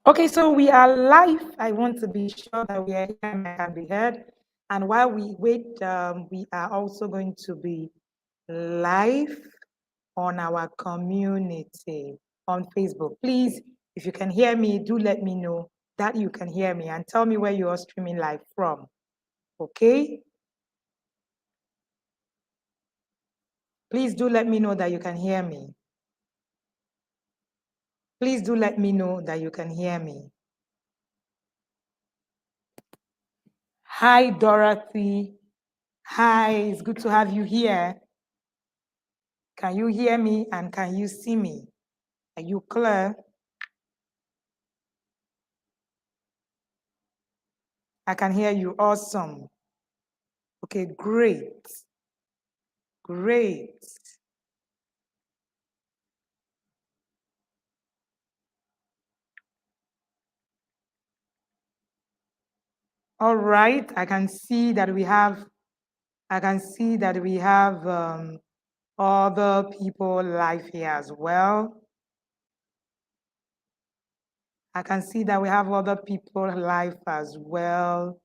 Okay, so we are live. I want to be sure that we are here and can be heard. And while we wait, we are also going to be live on our community on Facebook. Please, if you can hear me, do let me know that you can hear me and tell me where you are streaming live from. Okay? Please do let me know that you can hear me. Please do let me know that you can hear me. Hi, Dorothy. Hi, it's good to have you here. Can you hear me and can you see me? Are you clear? I can hear you. Awesome. Okay, great. Great. All right, I can see that we have other people live here as well. I can see that we have other people live as well.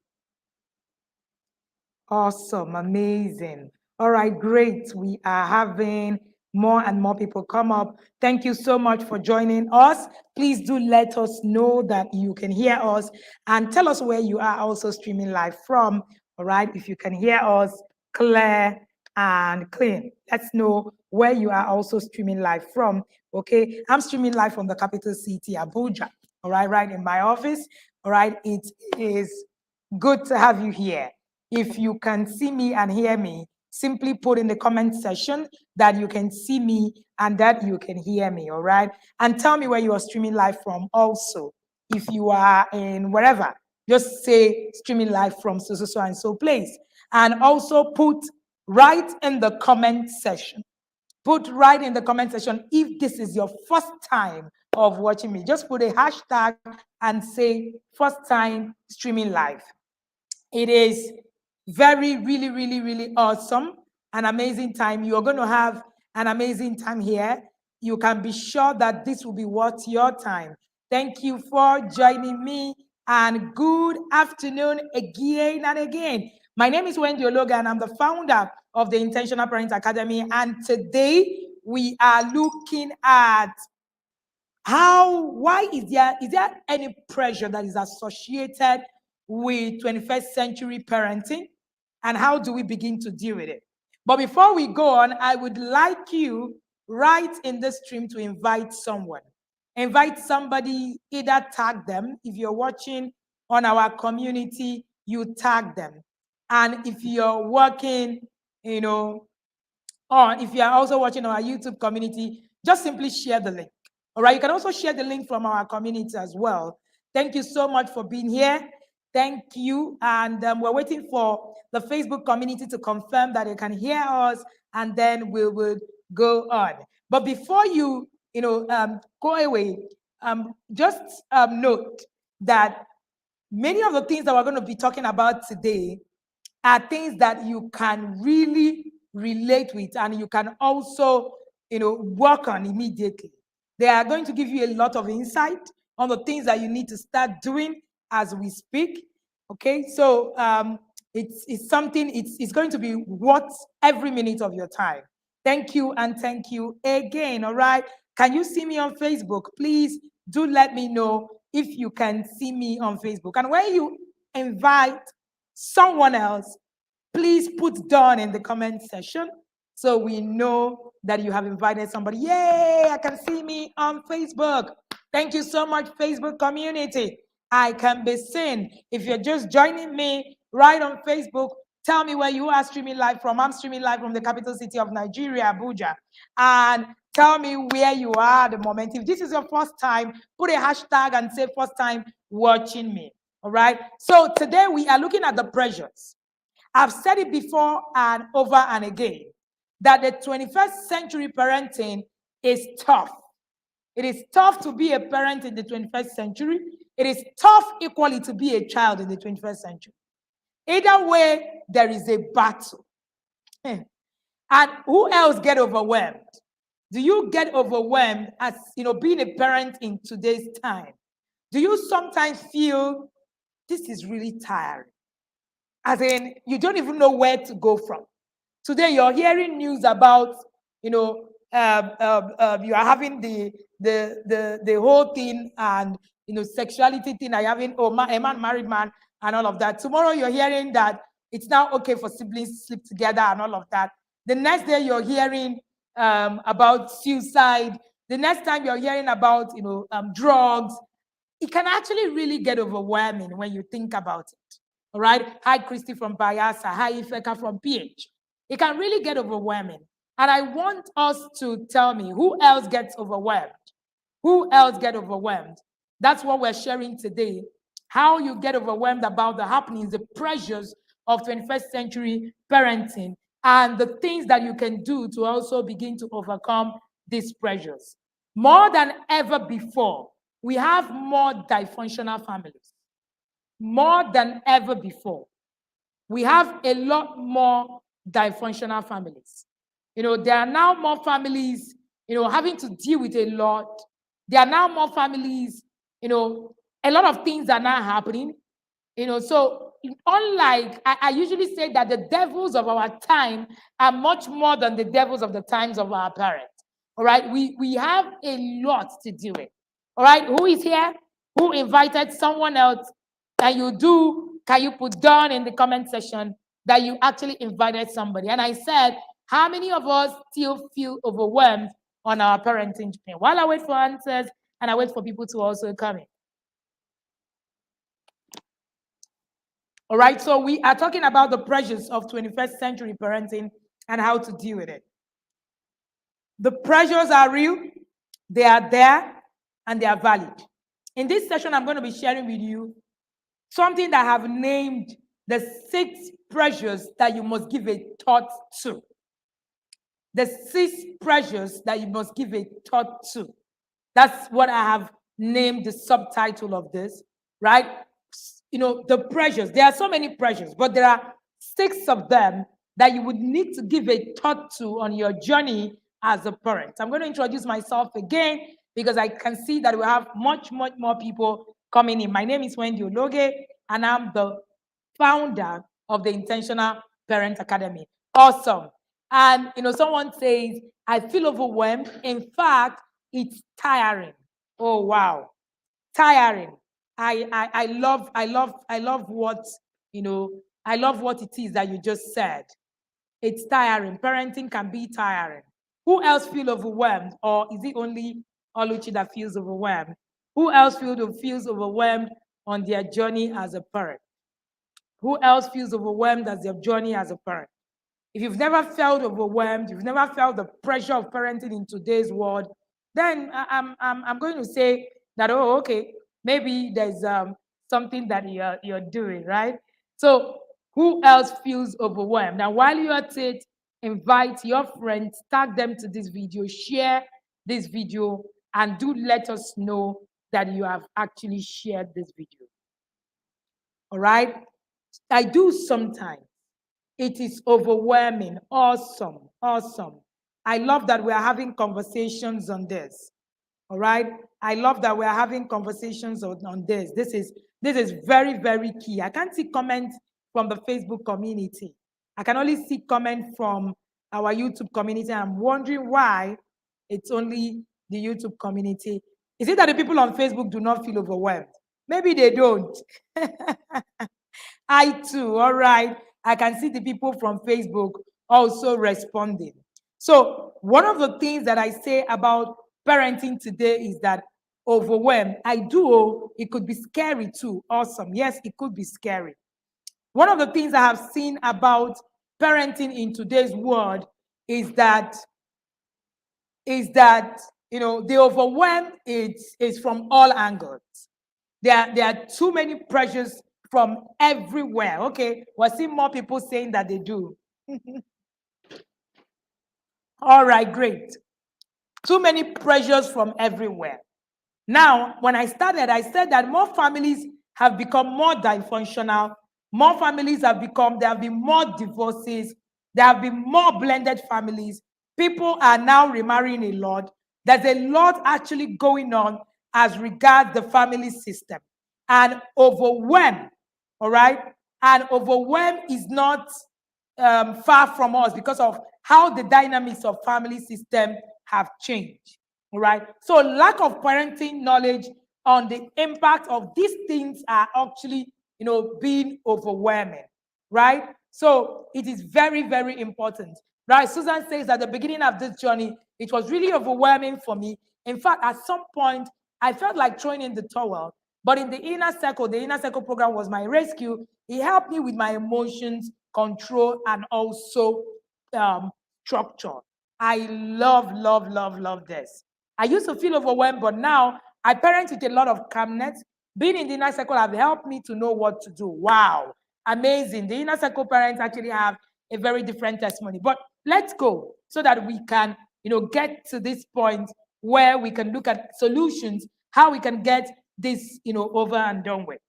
Awesome, amazing. All right, great. We are having more and more people come up. Thank you so much for joining us. Please do let us know that you can hear us and tell us where you are also streaming live from. All right, if you can hear us clear and clean, let's know where you are also streaming live from. Okay, I'm streaming live from the capital city, Abuja. All right, right in my office. All right, it is good to have you here. If you can see me and hear me, simply put in the comment section that you can see me and that you can hear me, all right? And tell me where you are streaming live from also. If you are in wherever, just say streaming live from so and so place. And also put right in the comment section. Put right in the comment section if this is your first time of watching me. Just put a hashtag and say first time streaming live. It is very, really awesome, an amazing time. You're going to have an amazing time here. You can be sure that this will be worth your time. Thank you for joining me, and good afternoon again and again. My name is Wendy Ologa, and I'm the founder of the Intentional Parent Academy. And today we are looking at why is there any pressure that is associated with 21st century parenting, and how do we begin to deal with it? But before we go on, I would like you right in the stream to invite someone. Invite somebody, either tag them. If you're watching on our community, you tag them. And if you're working, or if you are also watching our YouTube community, just simply share the link. All right, you can also share the link from our community as well. Thank you so much for being here. Thank you. And we're waiting for the Facebook community to confirm that they can hear us, and then we will go on. But before you, go away, just note that many of the things that we're going to be talking about today are things that you can really relate with, and you can also, work on immediately. They are going to give you a lot of insight on the things that you need to start doing as we speak. Okay, so it's something, it's going to be worth every minute of your time. Thank you, and thank you again. All right, can you see me on Facebook? Please do let me know if you can see me on Facebook. And when you invite someone else, please put down in the comment section so we know that you have invited somebody. Yay, I can see me on Facebook. Thank you so much, Facebook community. I can be seen. If you're just joining me right on Facebook, tell me where you are streaming live from. I'm streaming live from the capital city of Nigeria, Abuja. And tell me where you are at the moment. If this is your first time, put a hashtag and say first time watching me. All right. So today we are looking at the pressures. I've said it before and over and again that the 21st century parenting is tough. It is tough to be a parent in the 21st century. It is tough equally to be a child in the 21st century. Either way, there is a battle. And who else get overwhelmed? Do you get overwhelmed as being a parent in today's time? Do you sometimes feel this is really tiring? As in, you don't even know where to go from. Today, you're hearing news about, you are having the whole thing and, sexuality thing. Are having, a man, married man, and all of that. Tomorrow, you're hearing that it's now okay for siblings to sleep together and all of that. The next day, you're hearing about suicide. The next time, you're hearing about, drugs. It can actually really get overwhelming when you think about it. All right. Hi, Christy from Bayasa. Hi, Ifeka from PH. It can really get overwhelming. And I want us to tell me who else gets overwhelmed? Who else get overwhelmed? That's what we're sharing today. How you get overwhelmed about the happenings, the pressures of 21st century parenting, and the things that you can do to also begin to overcome these pressures. More than ever before, we have more dysfunctional families. More than ever before. We have a lot more dysfunctional families. There are now more families, having to deal with a lot. There are now more families, a lot of things are now happening. So unlike, I usually say that the devils of our time are much more than the devils of the times of our parents. All right, we have a lot to deal with. All right, who is here? Who invited someone else? Can you put down in the comment section that you actually invited somebody? And I said, how many of us still feel overwhelmed on our parenting journey? While I wait for answers and I wait for people to also come in. All right, so we are talking about the pressures of 21st century parenting and how to deal with it. The pressures are real, they are there, and they are valid. In this session, I'm going to be sharing with you something that I have named the 6 pressures that you must give a thought to. The 6 pressures that you must give a thought to. That's what I have named the subtitle of this, right? The pressures. There are so many pressures, but there are 6 of them that you would need to give a thought to on your journey as a parent. I'm going to introduce myself again because I can see that we have much more people coming in. My name is Wendy Ologe, and I'm the founder of the Intentional Parent Academy. Awesome. And someone says, I feel overwhelmed. In fact, it's tiring. Oh wow, tiring. I love what I love what it is that you just said. It's tiring. Parenting can be tiring. Who else feel overwhelmed, or is it only Oluchi that feels overwhelmed? Who else feels overwhelmed on their journey as a parent? Who else feels overwhelmed as their journey as a parent? If you've never felt overwhelmed, you've never felt the pressure of parenting in today's world, then I'm going to say that, oh, okay, maybe there's something that you're doing, right? So who else feels overwhelmed? Now, while you're at it, invite your friends, tag them to this video, share this video, and do let us know that you have actually shared this video. All right? I do sometimes. It is overwhelming. Awesome. I love that we are having conversations on this. All right. I love that we are having conversations on this. This is very key. I can't see comments from the Facebook community. I can only see comments from our YouTube community. I'm wondering why it's only the YouTube community. Is it that the people on Facebook do not feel overwhelmed? Maybe they don't. I too. All right. I can see the people from Facebook also responding. So one of the things that I say about parenting today is that overwhelmed. It could be scary too. Awesome. Yes, it could be scary. One of the things I have seen about parenting in today's world is that the overwhelm is from all angles. There are too many pressures from everywhere. Okay, we're seeing more people saying that they do. All right, great. Too many pressures from everywhere. Now, when I started, I said that more families have become more dysfunctional. More families there have been more divorces. There have been more blended families. People are now remarrying a lot. There's a lot actually going on. as regards the family system and overwhelm, all right? And overwhelm is not far from us because of how the dynamics of family system have changed, all right? So lack of parenting knowledge on the impact of these things are actually, being overwhelming, right? So it is very, very important, right? Susan says at the beginning of this journey, it was really overwhelming for me. In fact, at some point, I felt like throwing in the towel, but in the inner circle program was my rescue. It helped me with my emotions, control, and also structure. I love this. I used to feel overwhelmed, but now I parent with a lot of calmness. Being in the inner circle have helped me to know what to do. Wow, amazing. The inner circle parents actually have a very different testimony. But let's go so that we can, get to this point where we can look at solutions, how we can get this, over and done with.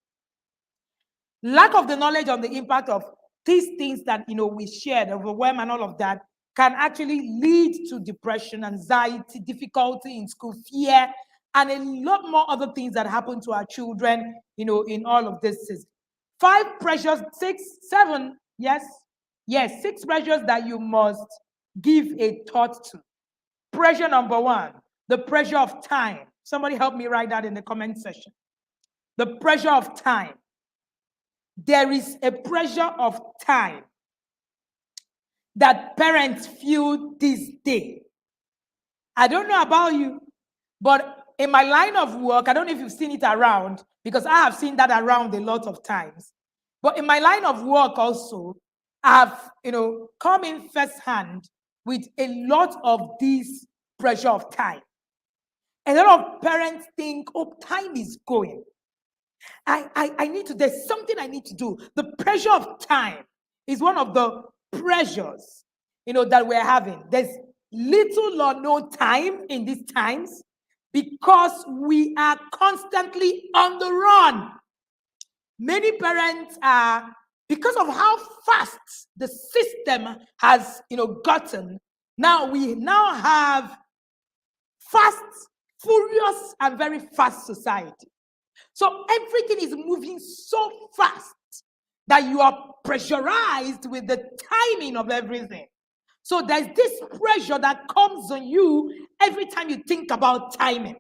Lack of the knowledge on the impact of these things that, we shared, overwhelm and all of that, can actually lead to depression, anxiety, difficulty in school, fear, and a lot more other things that happen to our children, in all of this. 5 pressures, 6, 7, yes, 6 pressures that you must give a thought to. Pressure number 1, the pressure of time. Somebody help me write that in the comment section. The pressure of time. There is a pressure of time that parents feel this day. I don't know about you, but in my line of work, I don't know if you've seen it around, because I have seen that around a lot of times. But in my line of work also, I've, come in firsthand with a lot of this pressure of time. A lot of parents think, oh, time is going. I need to, there's something I need to do. The pressure of time is one of the pressures, that we're having. There's little or no time in these times because we are constantly on the run. Many parents are, because of how fast the system has, gotten, now we now have fast, furious, and very fast society. So everything is moving so fast that you are pressurized with the timing of everything. So there's this pressure that comes on you every time you think about timing.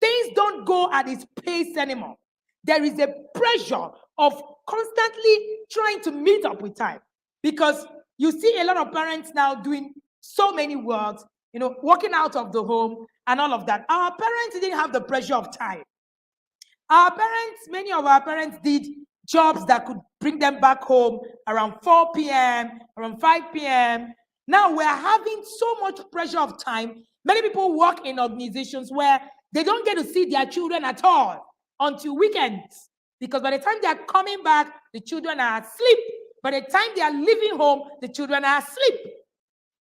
Things don't go at its pace anymore. There is a pressure of constantly trying to meet up with time, because you see a lot of parents now doing so many works, walking out of the home and all of that. Our parents didn't have the pressure of time. Many of our parents did jobs that could bring them back home around 4 p.m., around 5 p.m. Now we're having so much pressure of time. Many people work in organizations where they don't get to see their children at all until weekends, because by the time they are coming back, the children are asleep. By the time they are leaving home, the children are asleep.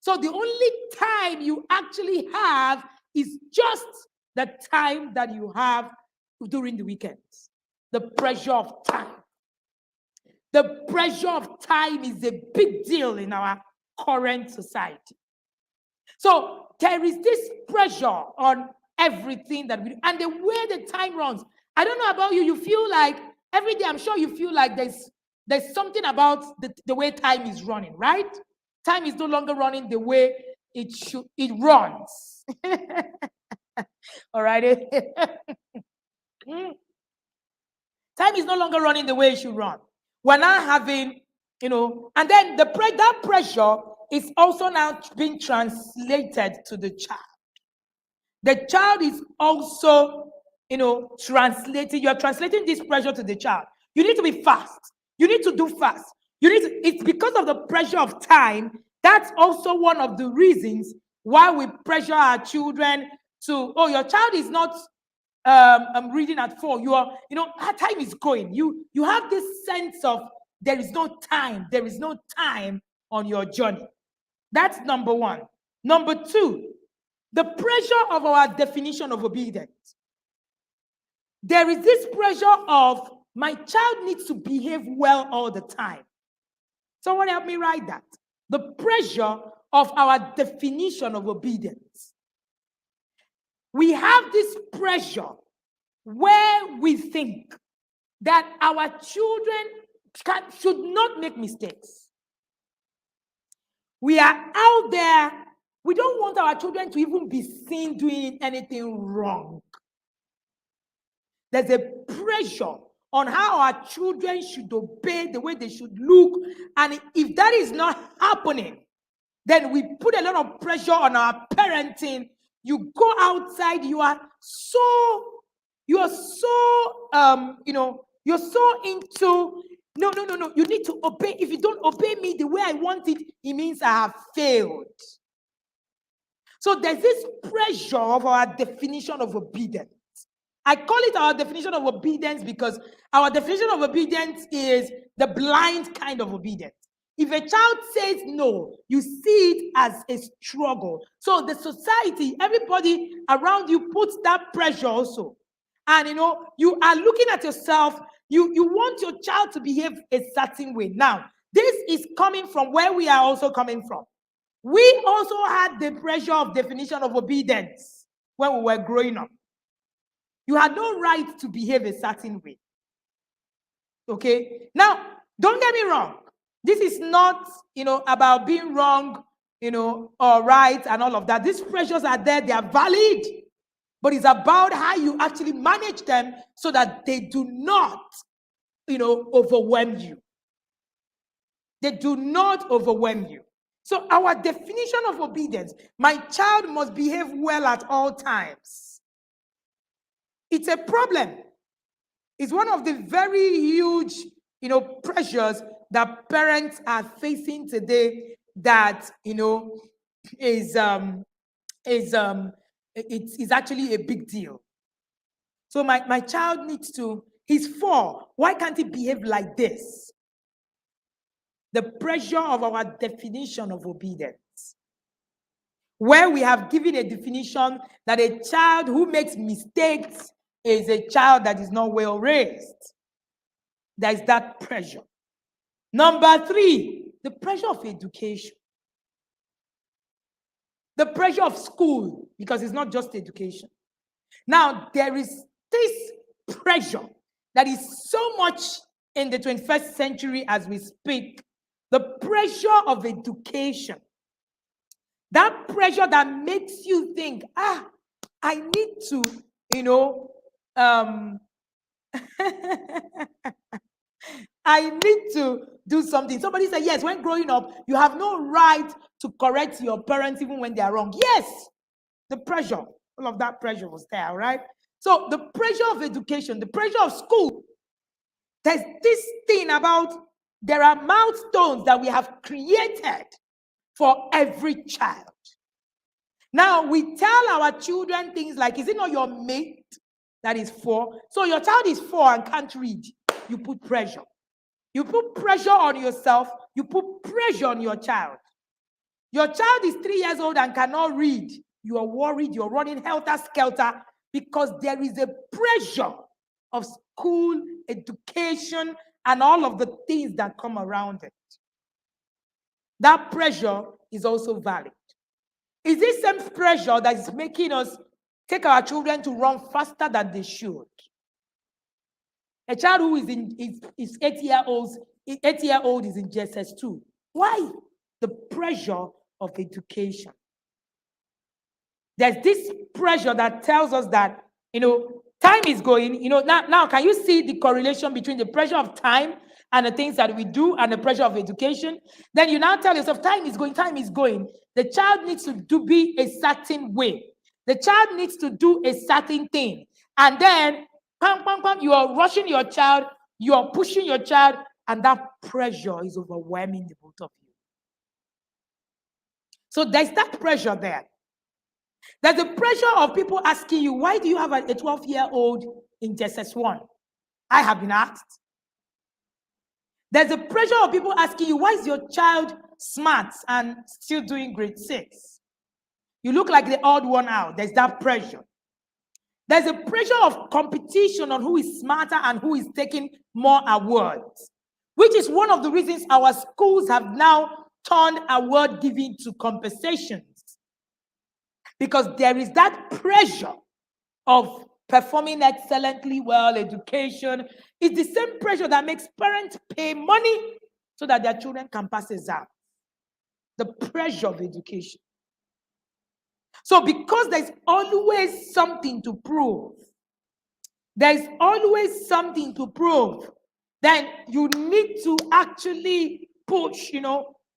So the only time you actually have is just the time that you have during the weekends. The pressure of time. The pressure of time is a big deal in our current society. So there is this pressure on everything that we do, and the way the time runs. I don't know about you, you feel like every day, I'm sure you feel like there's something about the way time is running, right? Time is no longer running the way it runs. All right. Time is no longer running the way it should run. We're now having, and then that pressure is also now being translated to the child. The child is also, translating. You're translating this pressure to the child. You need to be fast. You need to do fast. It's because of the pressure of time. That's also one of the reasons why we pressure our children to, your child is not I'm reading at 4. Our time is going. You have this sense of there is no time. There is no time on your journey. That's number 1. Number 2, the pressure of our definition of obedience. There is this pressure of my child needs to behave well all the time. Someone help me write that. The pressure of our definition of obedience. we have this pressure where we think that our children should not make mistakes. We are out there. We don't want our children to even be seen doing anything wrong. There's a pressure on how our children should obey, the way they should look. And if that is not happening, then we put a lot of pressure on our parenting. You go outside, you're so into, no. You need to obey. If you don't obey me the way I want it, it means I have failed. So there's this pressure of our definition of obedience. I call it our definition of obedience because our definition of obedience is the blind kind of obedience. If a child says no, you see it as a struggle. So the society, everybody around you puts that pressure also. And you are looking at yourself, you want your child to behave a certain way. Now, this is coming from where we are also coming from. We also had the pressure of definition of obedience when we were growing up. You had no right to behave a certain way. Okay? Now, don't get me wrong. This is not, about being wrong, or right and all of that. These pressures are there. They are valid. But it's about how you actually manage them so that they do not, overwhelm you. They do not overwhelm you. So our definition of obedience, my child must behave well at all times. It's a problem. It's one of the very huge, pressures that parents are facing today that, is actually a big deal. So my child needs to, he's 4. Why can't he behave like this? The pressure of our definition of obedience. Where we have given a definition that a child who makes mistakes is a child that is not well raised. There's that pressure. Number 3, the pressure of education. The pressure of school, because it's not just education. Now, there is this pressure that is so much in the 21st century as we speak, the pressure of education. That pressure that makes you think, I need to, I need to do something. Somebody said, yes, when growing up, you have no right to correct your parents even when they are wrong. Yes, the pressure, all of that pressure was there, right? So the pressure of education, the pressure of school, there's this thing about there are milestones that we have created for every child. Now, we tell our children things like, is it not your mate that is 4? So your child is 4 and can't read. You put pressure. You put pressure on yourself. You put pressure on your child. Your child is 3 years old and cannot read. You are worried. You're running helter-skelter because there is a pressure of school, education, and all of the things that come around it. That pressure is also valid. Is this same pressure that is making us take our children to run faster than they should? A child who is 8-year-old is in JSS2. Why? The pressure of education. There's this pressure that tells us that, time is going. Now can you see the correlation between the pressure of time and the things that we do and the pressure of education? Then you now tell yourself, time is going, time is going. The child needs to be a certain way. The child needs to do a certain thing. And then, you are rushing your child, you are pushing your child, and that pressure is overwhelming the both of you. So there's that pressure there. There's a pressure of people asking you, why do you have a 12-year-old in JSS1? I have been asked. There's a pressure of people asking you, why is your child smart and still doing grade 6? You look like the odd one out. There's that pressure. There's a pressure of competition on who is smarter and who is taking more awards, which is one of the reasons our schools have now turned award giving to compensations. Because there is that pressure of performing excellently well, education. It's the same pressure that makes parents pay money so that their children can pass exams. The pressure of education. So because there's always something to prove, there's always something to prove, then you need to actually push,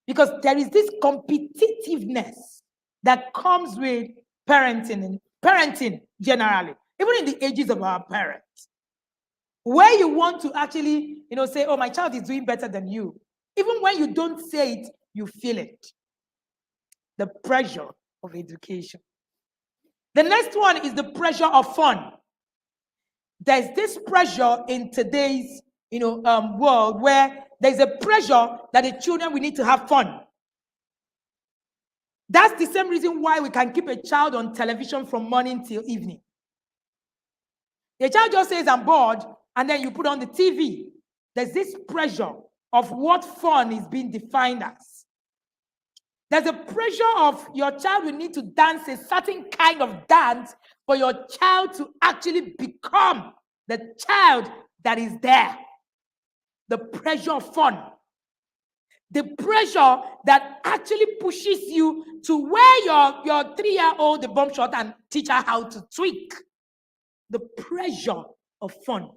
because there is this competitiveness that comes with parenting generally, even in the ages of our parents, where you want to actually, say, oh, my child is doing better than you. Even when you don't say it, you feel it. The pressure of education. The next one is the pressure of fun. There's this pressure in today's, world where there's a pressure that the children will need to have fun. That's the same reason why we can keep a child on television from morning till evening. The child just says, I'm bored, and then you put on the TV. There's this pressure of what fun is being defined as. There's a pressure of your child will need to dance a certain kind of dance for your child to actually become the child that is there. The pressure of fun. The pressure that actually pushes you to wear your 3-year-old the bump shot and teach her how to tweak. The pressure of fun.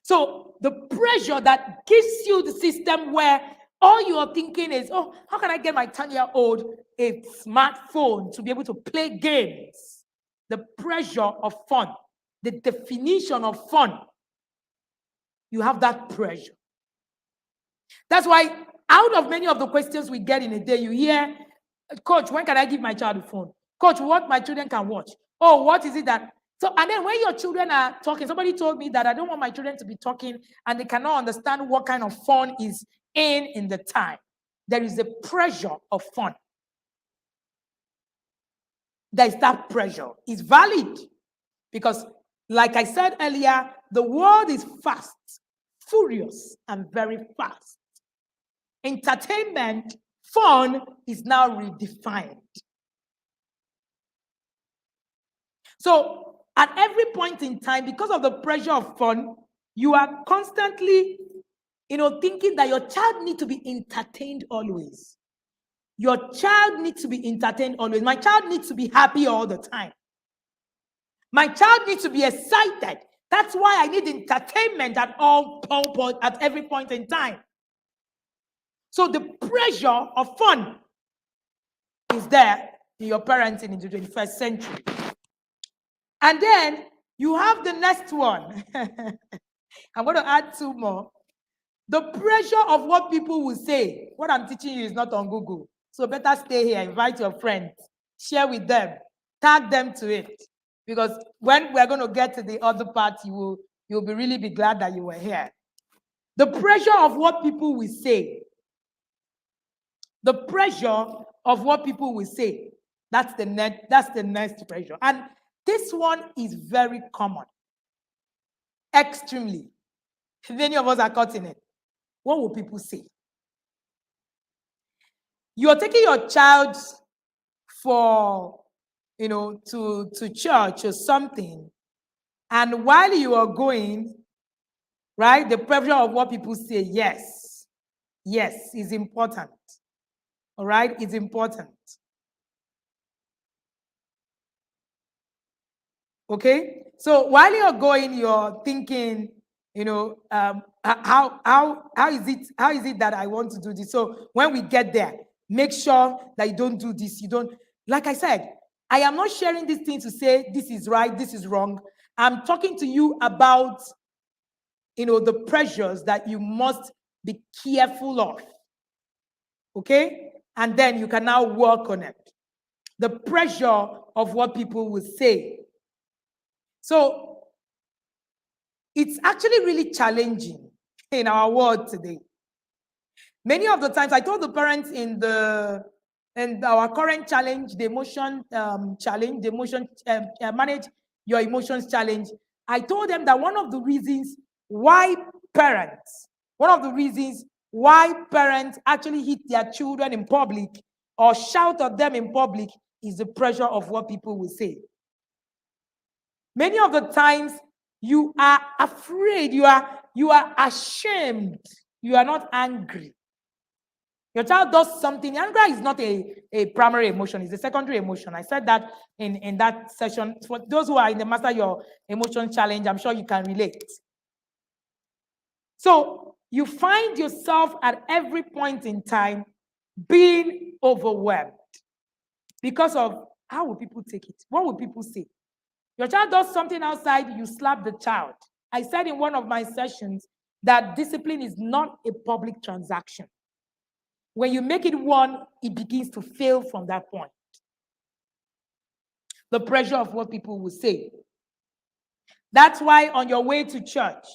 So the pressure that gives you the system where all you are thinking is, oh, how can I get my 10-year-old a smartphone to be able to play games? The pressure of fun, the definition of fun. You have that pressure. That's why out of many of the questions we get in a day, you hear, Coach, when can I give my child a phone? Coach, what my children can watch? Oh, what is it that? So, and then when your children are talking, somebody told me that I don't want my children to be talking and they cannot understand what kind of fun is in the time. There is a pressure of fun. There is that pressure. It's valid because, like I said earlier, the world is fast, furious, and very fast. Entertainment, fun is now redefined. So at every point in time, because of the pressure of fun, you are constantly, thinking that your child needs to be entertained always. Your child needs to be entertained always. My child needs to be happy all the time. My child needs to be excited. That's why I need entertainment at every point in time. So the pressure of fun is there in your parenting in the 21st century. And then you have the next one. I'm going to add 2 more. The pressure of what people will say. What I'm teaching you is not on Google. So better stay here, invite your friends, share with them, tag them to it. Because when we're going to get to the other part, you'll really be glad that you were here. The pressure of what people will say. The pressure of what people will say. That's the next pressure. And this one is very common. Extremely. Many of us are caught in it. What will people say? You're taking your child for, to church or something. And while you are going, right, the pressure of what people say, yes, is important. All right, it's important. Okay, so while you're going, you're thinking, how is it that I want to do this? So when we get there, make sure that you don't do this. You don't, like I said, I am not sharing this thing to say this is right, this is wrong. I'm talking to you about, the pressures that you must be careful of. Okay, and then you can now work on it. The pressure of what people will say. So it's actually really challenging in our world today. Many of the times, I told the parents in our current challenge, the emotion challenge, the emotion manage your emotions challenge. I told them that one of the reasons why parents actually hit their children in public or shout at them in public is the pressure of what people will say. Many of the times you are afraid, you are ashamed, you are not angry. Your child does something. Anger is not a primary emotion, it's a secondary emotion. I said that in that session. For those who are in the Master Your Emotion Challenge, I'm sure you can relate. So you find yourself at every point in time being overwhelmed because of how will people take it? What will people say? Your child does something outside, you slap the child. I said in one of my sessions that discipline is not a public transaction. When you make it one, it begins to fail from that point. The pressure of what people will say. That's why on your way to church,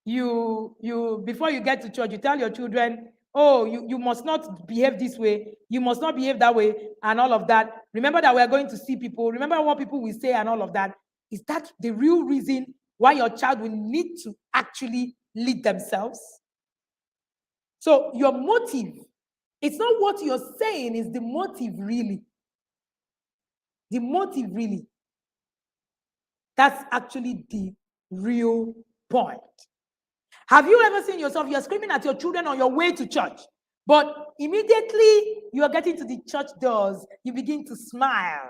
you before you get to church, you tell your children, oh, you must not behave this way, you must not behave that way, and all of that. Remember that we are going to see people. Remember what people will say and all of that. Is that the real reason why your child will need to actually lead themselves? So your motive, it's not what you're saying, it's the motive really. The motive really. That's actually the real point. Have you ever seen yourself, you're screaming at your children on your way to church, but immediately you are getting to the church doors, you begin to smile,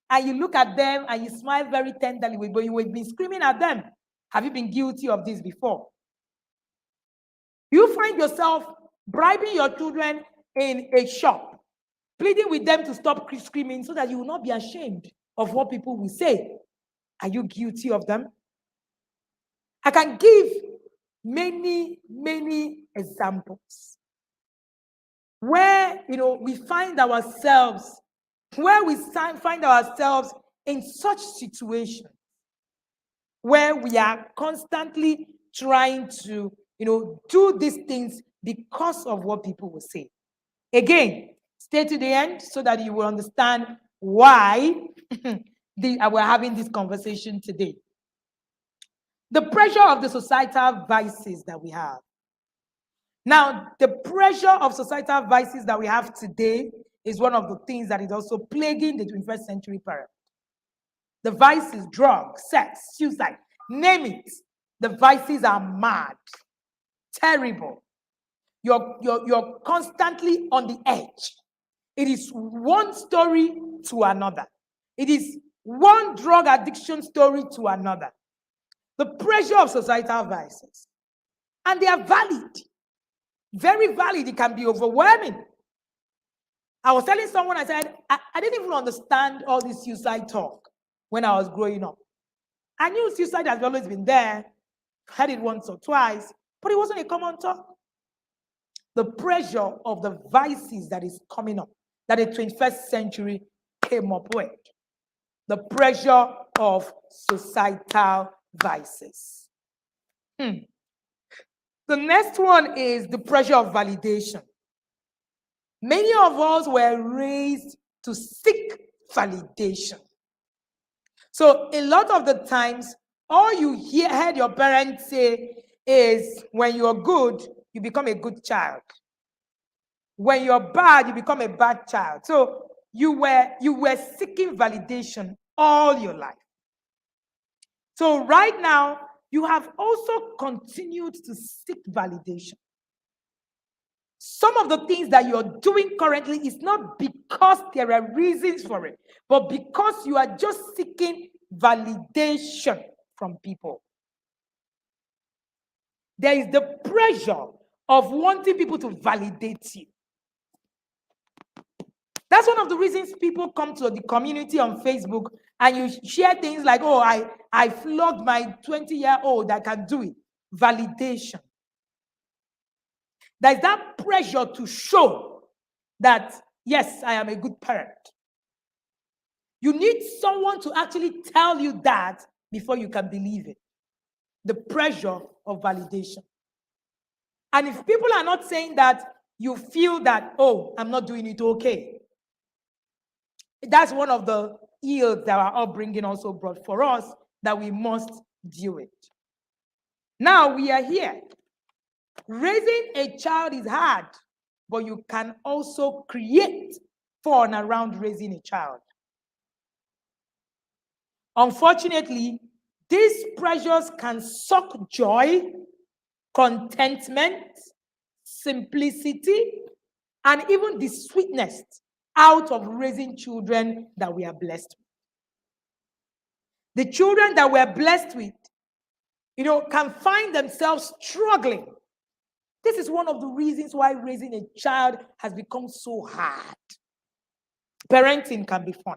and you look at them and you smile very tenderly, but you have been screaming at them. Have you been guilty of this before? You find yourself bribing your children in a shop, pleading with them to stop screaming so that you will not be ashamed of what people will say. Are you guilty of them? I can give many examples where we find ourselves in such situations where we are constantly trying to do these things because of what people will say. Again, stay to the end so that you will understand why we're having this conversation today. The pressure of the societal vices that we have. Now, the pressure of societal vices that we have today is one of the things that is also plaguing the 21st century parent. The vices, drugs, sex, suicide, name it. The vices are mad, terrible. You're constantly on the edge. It is one story to another. It is one drug addiction story to another. The pressure of societal vices. And they are valid. Very valid. It can be overwhelming. I was telling someone, I said, I didn't even understand all this suicide talk when I was growing up. I knew suicide has always been there, had it once or twice, but it wasn't a common talk. The pressure of the vices that is coming up, that the 21st century came up with. The pressure of societal vices. The next one is the pressure of validation. Many of us were raised to seek validation. So a lot of the times, all you heard your parents say is, when you're good, you become a good child. When you're bad, you become a bad child. So you were seeking validation all your life. So right now, you have also continued to seek validation. Some of the things that you're doing currently is not because there are reasons for it, but because you are just seeking validation from people. There is the pressure of wanting people to validate you. That's one of the reasons people come to the community on Facebook and you share things like, oh, I flogged my 20-year-old, I can do it. Validation. There's that pressure to show that, yes, I am a good parent. You need someone to actually tell you that before you can believe it. The pressure of validation. And if people are not saying that, you feel that, oh, I'm not doing it okay. That's one of the ills that our upbringing also brought for us that we must deal with. Now we are here. Raising a child is hard, but you can also create fun around raising a child. Unfortunately, these pressures can suck joy, contentment, simplicity, and even the sweetness out of raising children that we are blessed with. The children that we're blessed with, can find themselves struggling. This is one of the reasons why raising a child has become so hard. Parenting can be fun.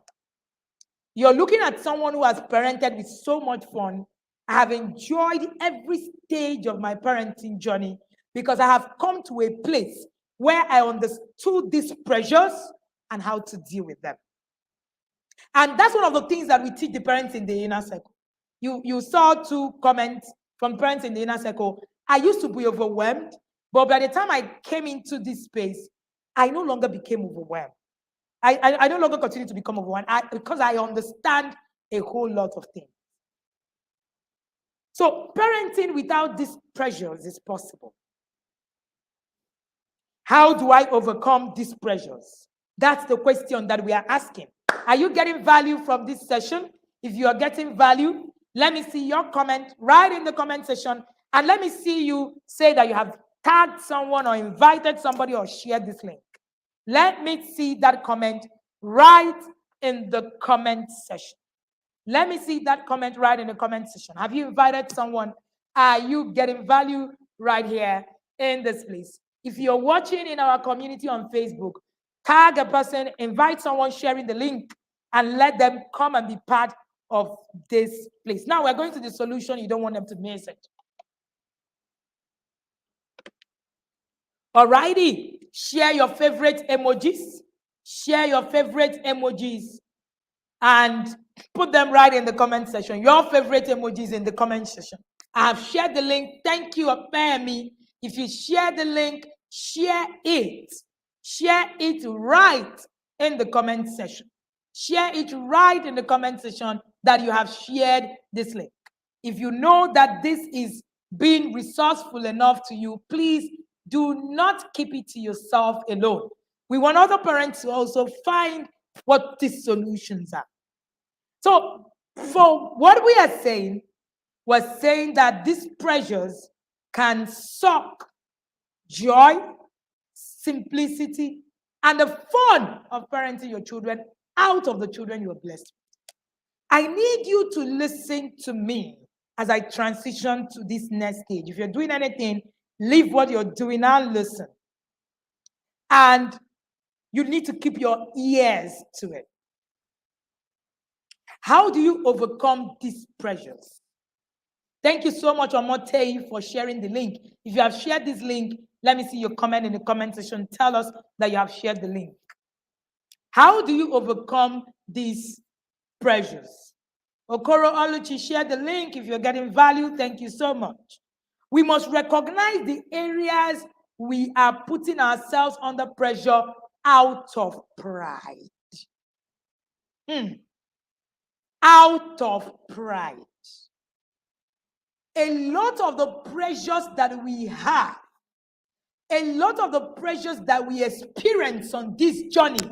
You're looking at someone who has parented with so much fun. I have enjoyed every stage of my parenting journey because I have come to a place where I understood these pressures and how to deal with them. And that's one of the things that we teach the parents in the inner circle. You saw 2 comments from parents in the inner circle. I used to be overwhelmed, but by the time I came into this space, I no longer became overwhelmed. I no longer continue to become overwhelmed because I understand a whole lot of things. So parenting without these pressures is possible. How do I overcome these pressures? That's the question that we are asking. Are you getting value from this session? If you are getting value, let me see your comment right in the comment section. And let me see you say that you have tagged someone or invited somebody or shared this link. Let me see that comment right in the comment section. Let me see that comment right in the comment section. Have you invited someone? Are you getting value right here in this place? If you're watching in our community on Facebook, tag a person, invite someone sharing the link, and let them come and be part of this place. Now we're going to the solution. You don't want them to miss it. Alrighty, share your favorite emojis. Share your favorite emojis and put them right in the comment section. Your favorite emojis in the comment section. I have shared the link. Thank you, Apemi. If you share the link, share it. Share it right in the comment section. Share it right in the comment section that you have shared this link. If you know that this is being resourceful enough to you, please do not keep it to yourself alone. We want other parents to also find what these solutions are. So for what we are saying, we're saying that these pressures can suck joy, simplicity, and the fun of parenting your children out of the children you are blessed with. I need you to listen to me as I transition to this next stage. If you're doing anything, leave what you're doing and listen. And you need to keep your ears to it. How do you overcome these pressures? Thank you so much, Omotei, for sharing the link. If you have shared this link, let me see your comment in the comment section. Tell us that you have shared the link. How do you overcome these pressures? Okoro Oluchi, share the link. If you're getting value, thank you so much. We must recognize the areas we are putting ourselves under pressure out of pride. Out of pride. A lot of the pressures that we have, a lot of the pressures that we experience on this journey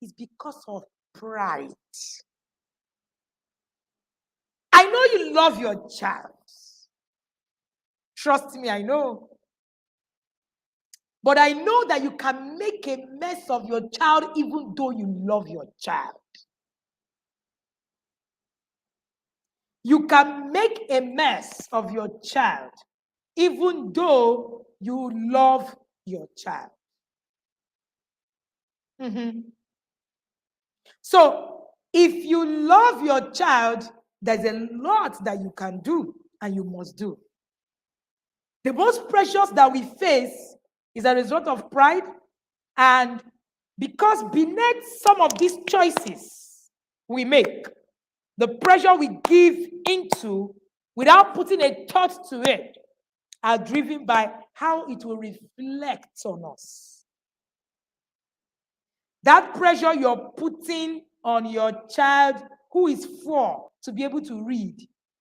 is because of pride. I know you love your child. Trust me, I know. But I know that you can make a mess of your child even though you love your child. You can make a mess of your child even though you love your child. So, if you love your child, there's a lot that you can do and you must do. The most precious that we face is a result of pride, and because beneath some of these choices we make, the pressure we give into without putting a thought to it are driven by how it will reflect on us. That pressure you're putting on your child who is 4 to be able to read,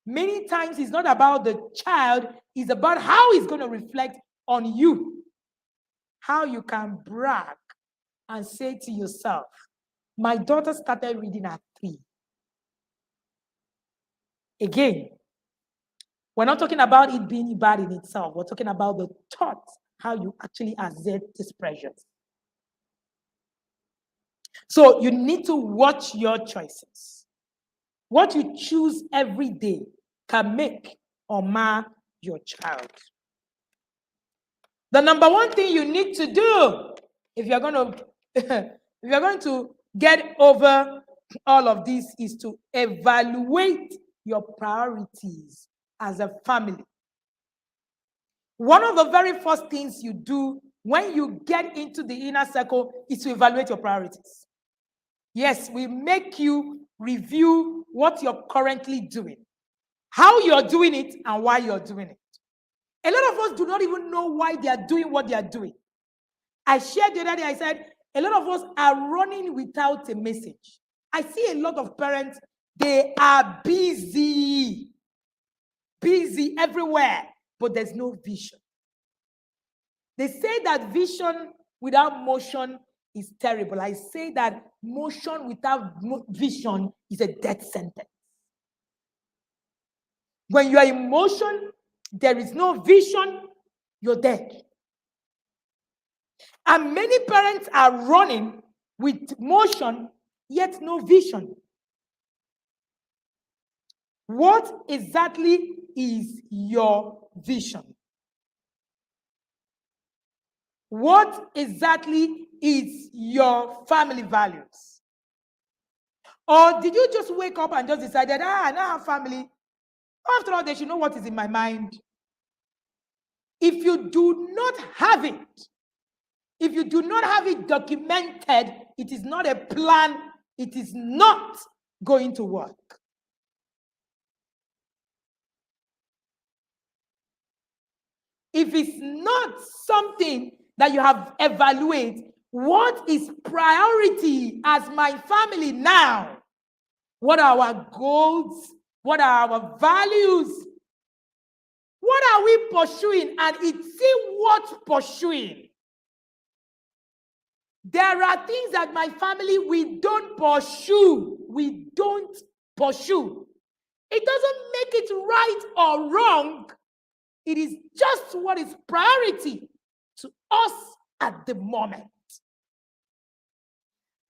many times it's not about the child, it's about how it's going to reflect on you. How you can brag and say to yourself, My daughter started reading at 3. Again, we're not talking about it being bad in itself. We're talking about the thought, how you actually assert these pressures. So you need to watch your choices. What you choose every day can make or mar your child. The number one thing you need to do if you're going to get over all of this is to evaluate your priorities as a family. One of the very first things you do when you get into the inner circle is to evaluate your priorities. Yes, we make you review what you're currently doing, how you're doing it, and why you're doing it. A lot of us do not even know why they are doing what they are doing. I shared the other day, I said, a lot of us are running without a message. I see a lot of parents, they are busy everywhere, but there's no vision. They say that vision without motion is terrible. I say that motion without vision is a death sentence. When you are in motion, there is no vision, you're dead. And many parents are running with motion, yet no vision. What exactly is your vision? What exactly is your family values? Or did you just wake up and just decided, I now have family? After all, they should know what is in my mind. If you do not have it, if you do not have it documented, it is not a plan, it is not going to work. If it's not something that you have evaluated, what is priority as my family now? What are our goals? What are our values? What are we pursuing? And it's what pursuing. There are things that my family, we don't pursue. We don't pursue. It doesn't make it right or wrong. It is just what is priority to us at the moment.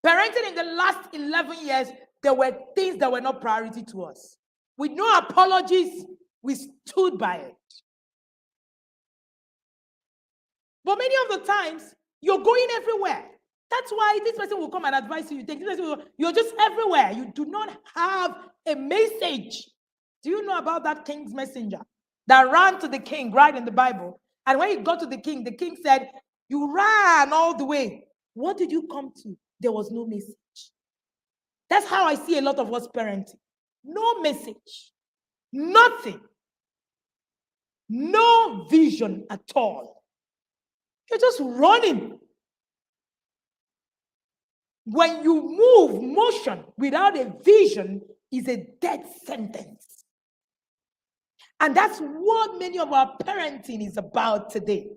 Parenting in the last 11 years, there were things that were not priority to us. With no apologies, we stood by it. But many of the times, you're going everywhere. That's why this person will come and advise you. You're just everywhere. You do not have a message. Do you know about that king's messenger that ran to the king right in the Bible? And when he got to the king said, you ran all the way. What did you come to? There was no message. That's how I see a lot of us parenting. No message. Nothing. No vision at all. You're just running. When you move, motion without a vision is a death sentence. And that's what many of our parenting is about today.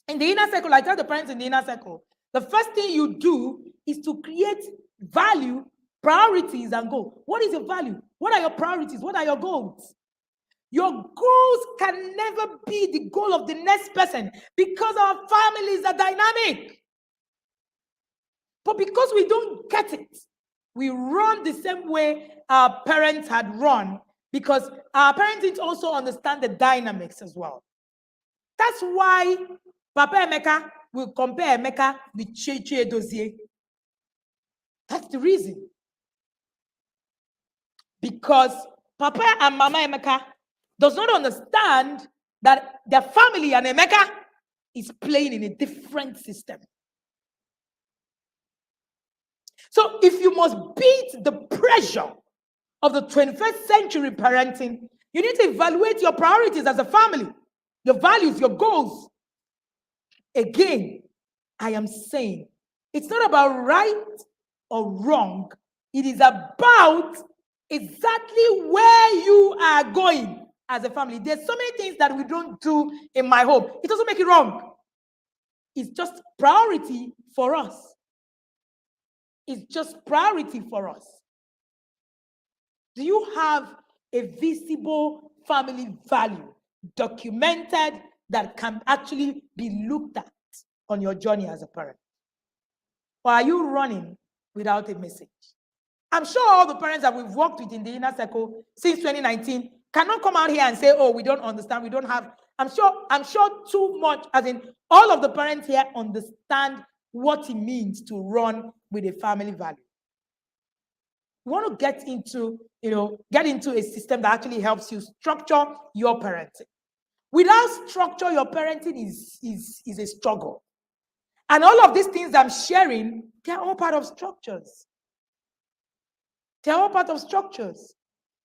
In the inner circle, I tell the parents in the inner circle, the first thing you do is to create value, priorities, and goals. What is your value? What are your priorities? What are your goals? Your goals can never be the goal of the next person because our families are dynamic. But because we don't get it, we run the same way our parents had run because our parents didn't also understand the dynamics as well. That's why Papa Emeka will compare Emeka with Cheche Edozie. That's the reason. Because Papa and Mama Emeka does not understand that their family and Emeka is playing in a different system. So if you must beat the pressure of the 21st century parenting, you need to evaluate your priorities as a family, your values, your goals. Again, I am saying it's not about right or wrong. It is about exactly where you are going as a family. There's so many things that we don't do in my home. It doesn't make it wrong. It's just priority for us. is just priority for us? Do you have a visible family value documented that can actually be looked at on your journey as a parent? Or are you running without a message? I'm sure all the parents that we've worked with in the inner circle since 2019 cannot come out here and say, oh, we don't understand, we don't have. I'm sure too much, as in all of the parents here understand what it means to run with a family value. You want to get into a system that actually helps you structure your parenting. Without structure, your parenting is a struggle. And all of these things I'm sharing, they're all part of structures. They're all part of structures.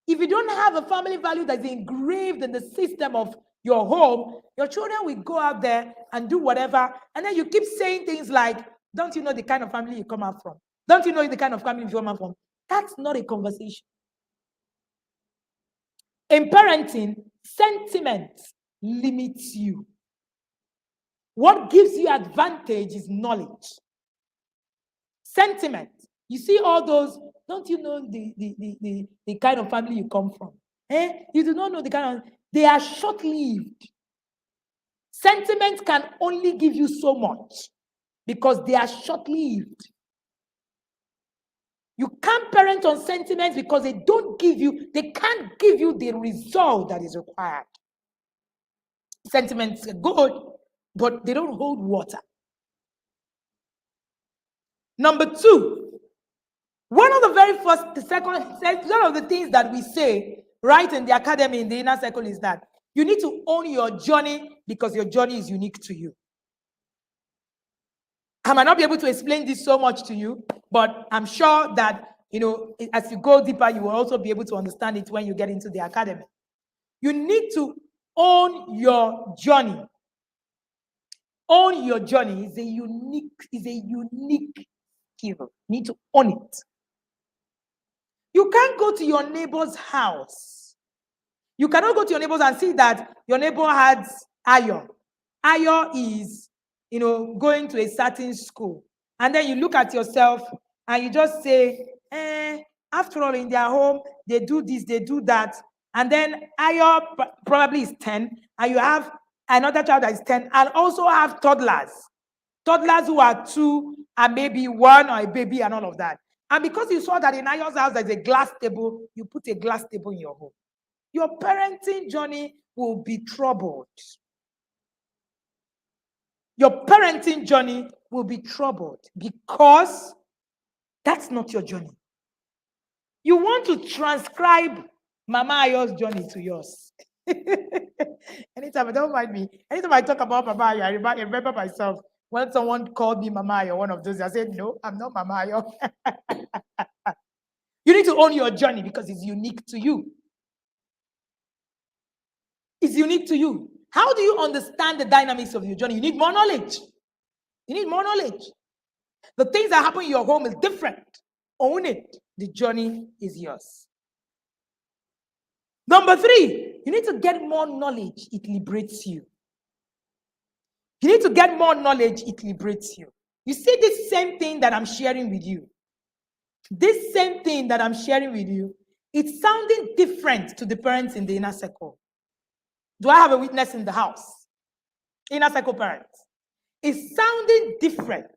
If you don't have a family value that's engraved in the system of your home, your children will go out there and do whatever. And then you keep saying things like, don't you know the kind of family you come out from? Don't you know the kind of family you come out from? That's not a conversation. In parenting, sentiment limits you. What gives you advantage is knowledge. Sentiment. You see all those, don't you know the kind of family you come from? You do not know the kind of, they are short-lived. Sentiments can only give you so much because they are short-lived. You can't parent on sentiments because they can't give you the result that is required. Sentiments are good, but they don't hold water. Number two, one of the things that we say right in the academy, in the inner circle, is that you need to own your journey because your journey is unique to you. I might not be able to explain this so much to you, but I'm sure that, as you go deeper, you will also be able to understand it when you get into the academy. You need to own your journey. Own your journey is a unique skill. You need to own it. You can't go to your neighbor's house. You cannot go to your neighbor's and see that your neighbor has iron. Iron is, going to a certain school. And then you look at yourself and you just say, after all, in their home, they do this, they do that. And then Ayo probably is 10, and you have another child that is 10, and also have toddlers. Toddlers who are 2 and maybe 1 or a baby and all of that. And because you saw that in Ayo's house there's a glass table, you put a glass table in your home. Your parenting journey will be troubled. Your parenting journey will be troubled because that's not your journey. You want to transcribe Mama Ayo's journey to yours. Anytime, don't mind me. Anytime I talk about Mama Ayo, I remember myself when someone called me Mama Ayo, one of those, I said, no, I'm not Mama Ayo. You need to own your journey because it's unique to you. It's unique to you. How do you understand the dynamics of your journey? You need more knowledge. You need more knowledge. The things that happen in your home is different. Own it. The journey is yours. Number 3, you need to get more knowledge. It liberates you. You need to get more knowledge. It liberates you. You see this same thing that I'm sharing with you. This same thing that I'm sharing with you, it's sounding different to the parents in the inner circle. Do I have a witness in the house? Inner circle parents. It's sounding different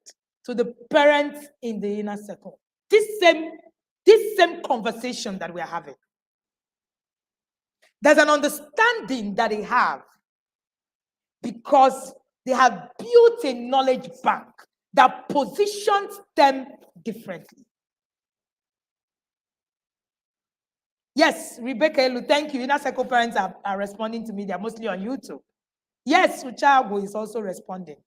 to the parents in the inner circle. This same conversation that we're having. There's an understanding that they have because they have built a knowledge bank that positions them differently. Yes, Rebecca Elu, thank you. Inner circle parents are responding to me. They're mostly on YouTube. Yes, Uchago is also responding.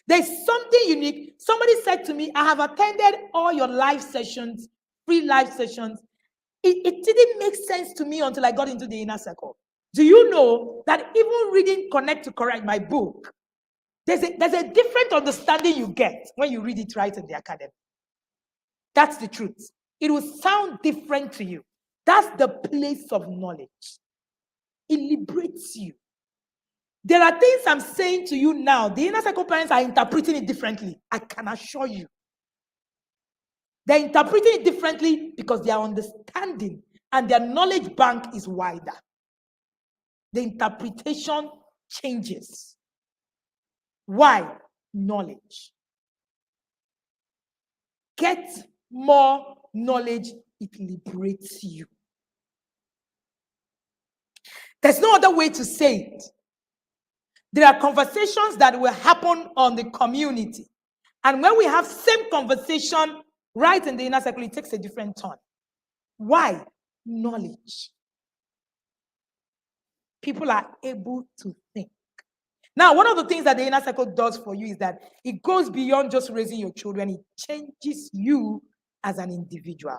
There's something unique. Somebody said to me, I have attended all your live sessions, free live sessions. It didn't make sense to me until I got into the inner circle. Do you know that even reading Connect to Correct, my book, there's a different understanding you get when you read it right in the academy. That's the truth. It will sound different to you. That's the place of knowledge. It liberates you. There are things I'm saying to you now. The inner circle parents are interpreting it differently. I can assure you. They're interpreting it differently because their understanding and their knowledge bank is wider. The interpretation changes. Why? Knowledge. Get more knowledge, it liberates you. There's no other way to say it. There are conversations that will happen on the community. And when we have same conversation right in the inner circle, it takes a different turn. Why? Knowledge. People are able to think. Now, one of the things that the inner circle does for you is that it goes beyond just raising your children. It changes you as an individual.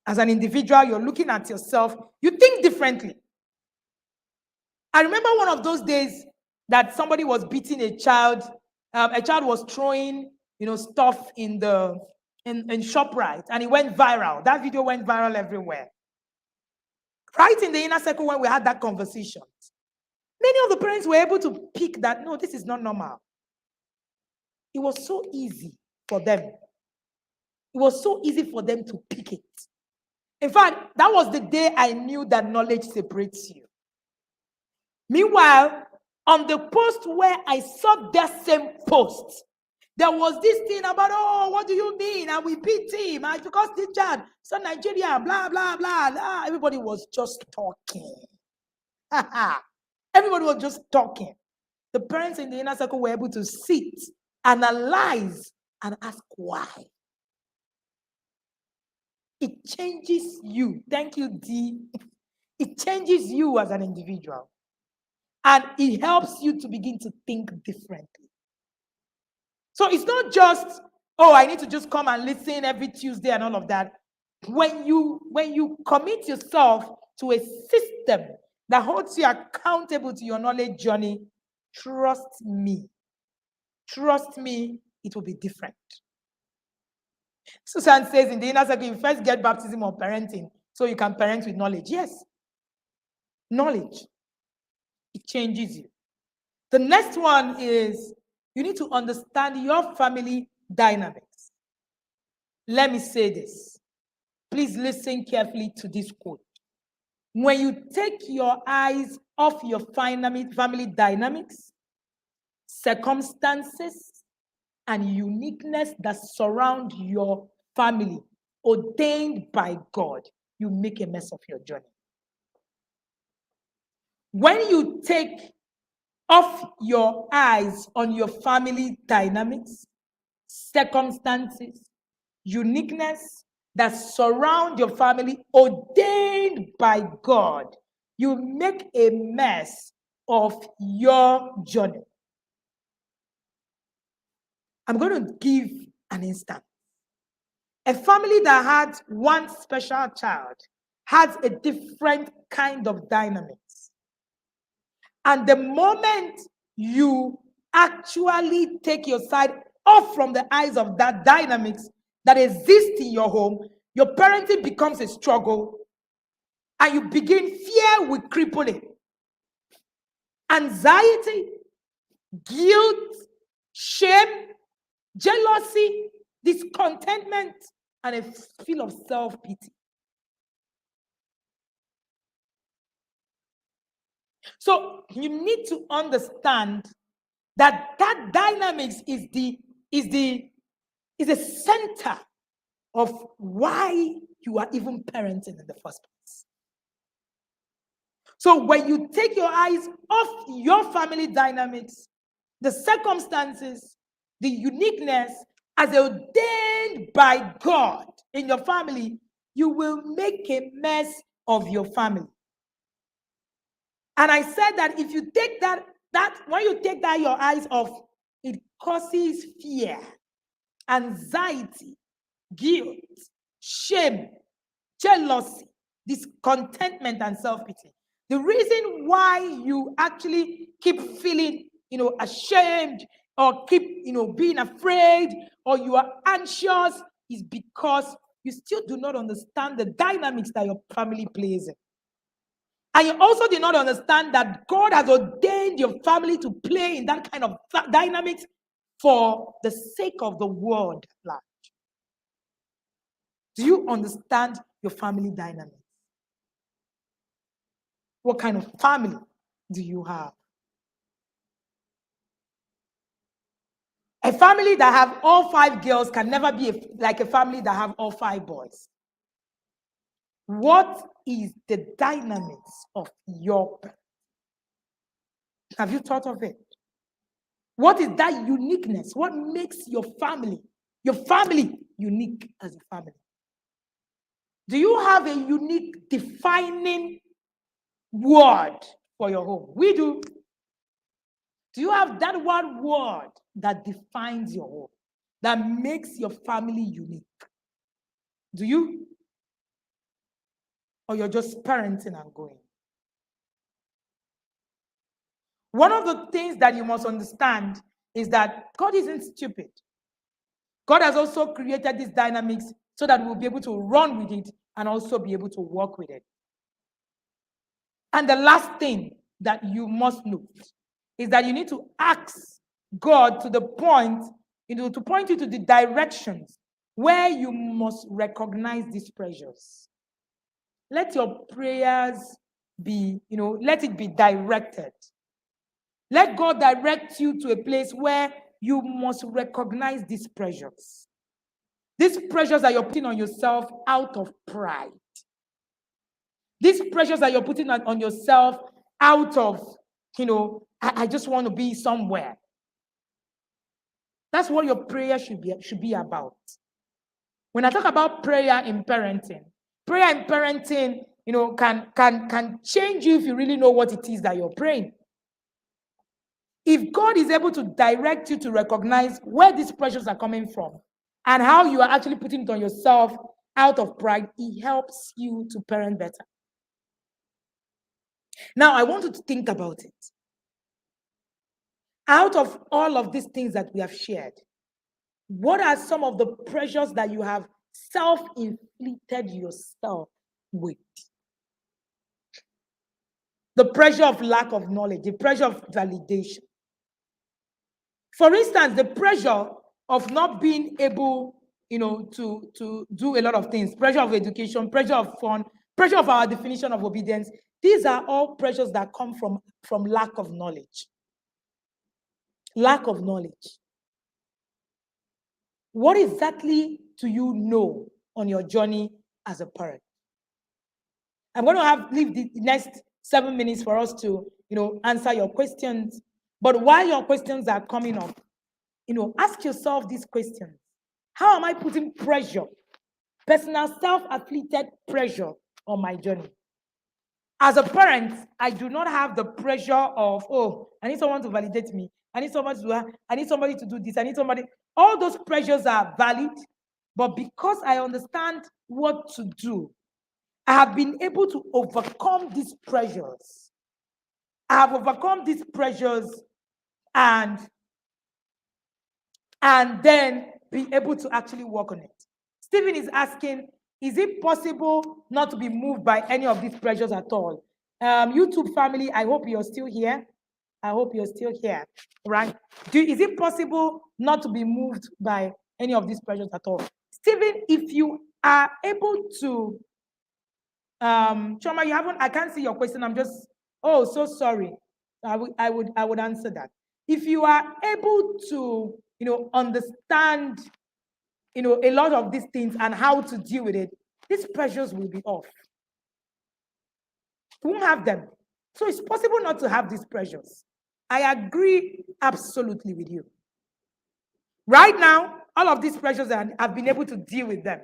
As an individual, you're looking at yourself. You think differently. I remember one of those days that somebody was beating a child. A child was throwing, stuff in ShopRite, and it went viral. That video went viral everywhere. Right in the inner circle when we had that conversation, many of the parents were able to pick that, no, this is not normal. It was so easy for them. It was so easy for them to pick it. In fact, that was the day I knew that knowledge separates you. Meanwhile, on the post where I saw that same post, there was this thing about, oh, what do you mean? And we beat him because this child, so Nigeria, blah, blah, blah, blah. Everybody was just talking. Everybody was just talking. The parents in the inner circle were able to sit, analyze, and ask why. It changes you. Thank you, D. It changes you as an individual. And it helps you to begin to think differently. So it's not just, oh, I need to just come and listen every Tuesday and all of that. When you commit yourself to a system that holds you accountable to your knowledge journey, trust me, it will be different. Susan says in the inner circle, you first get baptism of parenting so you can parent with knowledge. Yes, knowledge. It changes you. The next one is you need to understand your family dynamics. Let me say this. Please listen carefully to this quote. When you take your eyes off your family dynamics, circumstances, and uniqueness that surround your family, ordained by God, you make a mess of your journey. When you take off your eyes on your family dynamics, circumstances, uniqueness that surround your family, ordained by God, you make a mess of your journey. I'm going to give an instance. A family that had one special child has a different kind of dynamics. And the moment you actually take your side off from the eyes of that dynamics that exists in your home, your parenting becomes a struggle, and you begin fear will cripple it. Anxiety, guilt, shame, jealousy, discontentment, and a feel of self-pity. So you need to understand that dynamics is the center of why you are even parenting in the first place. So when you take your eyes off your family dynamics, the circumstances, the uniqueness as ordained by God in your family, you will make a mess of your family. And I said that if you take that when you take that your eyes off, it causes fear, anxiety, guilt, shame, jealousy, discontentment, and self-pity. The reason why you actually keep feeling, ashamed, or keep, being afraid, or you are anxious is because you still do not understand the dynamics that your family plays in. And you also did not understand that God has ordained your family to play in that kind of dynamics for the sake of the world at large. Do you understand your family dynamics? What kind of family do you have? A family that have all 5 girls can never be like a family that have all 5 boys. What is the dynamics of your parents? Have you thought of it? What is that uniqueness? What makes your family unique as a family? Do you have a unique defining word for your home? We do. Do you have that one word that defines your home, that makes your family unique? Do you? Or you're just parenting and going? One of the things that you must understand is that God isn't stupid. God has also created these dynamics so that we'll be able to run with it and also be able to work with it. And the last thing that you must know is that you need to ask God to the point, to point you to the directions where you must recognize these pressures. Let your prayers be, let it be directed. Let God direct you to a place where you must recognize these pressures. These pressures that you're putting on yourself out of pride. These pressures that you're putting on yourself out of, I just want to be somewhere. That's what your prayer should be about. When I talk about prayer in parenting, can change you if you really know what it is that you're praying. If God is able to direct you to recognize where these pressures are coming from and how you are actually putting it on yourself out of pride, it helps you to parent better. Now, I want you to think about it. Out of all of these things that we have shared, what are some of the pressures that you have self-inflicted yourself with? The pressure of lack of knowledge, the pressure of validation. For instance, the pressure of not being able, to do a lot of things, pressure of education, pressure of fun, pressure of our definition of obedience. These are all pressures that come from lack of knowledge. Lack of knowledge. What exactly do you know on your journey as a parent? I'm going to leave the next 7 minutes for us to, answer your questions. But while your questions are coming up, ask yourself these questions. How am I putting pressure, personal self-afflicted pressure on my journey? As a parent, I do not have the pressure of, I need someone to validate me. I need somebody to do this. All those pressures are valid, but because I understand what to do, I have been able to overcome these pressures. I have overcome these pressures and then be able to actually work on it. Stephen is asking, is it possible not to be moved by any of these pressures at all? YouTube family, I hope you're still here. Right? Is it possible not to be moved by any of these pressures at all? Stephen, if you are able to, Choma, I can't see your question. I'm just, so sorry. I would answer that. If you are able to, understand, a lot of these things and how to deal with it, these pressures will be off. You won't have them. So it's possible not to have these pressures. I agree absolutely with you. Right now, all of these pressures, I've been able to deal with them.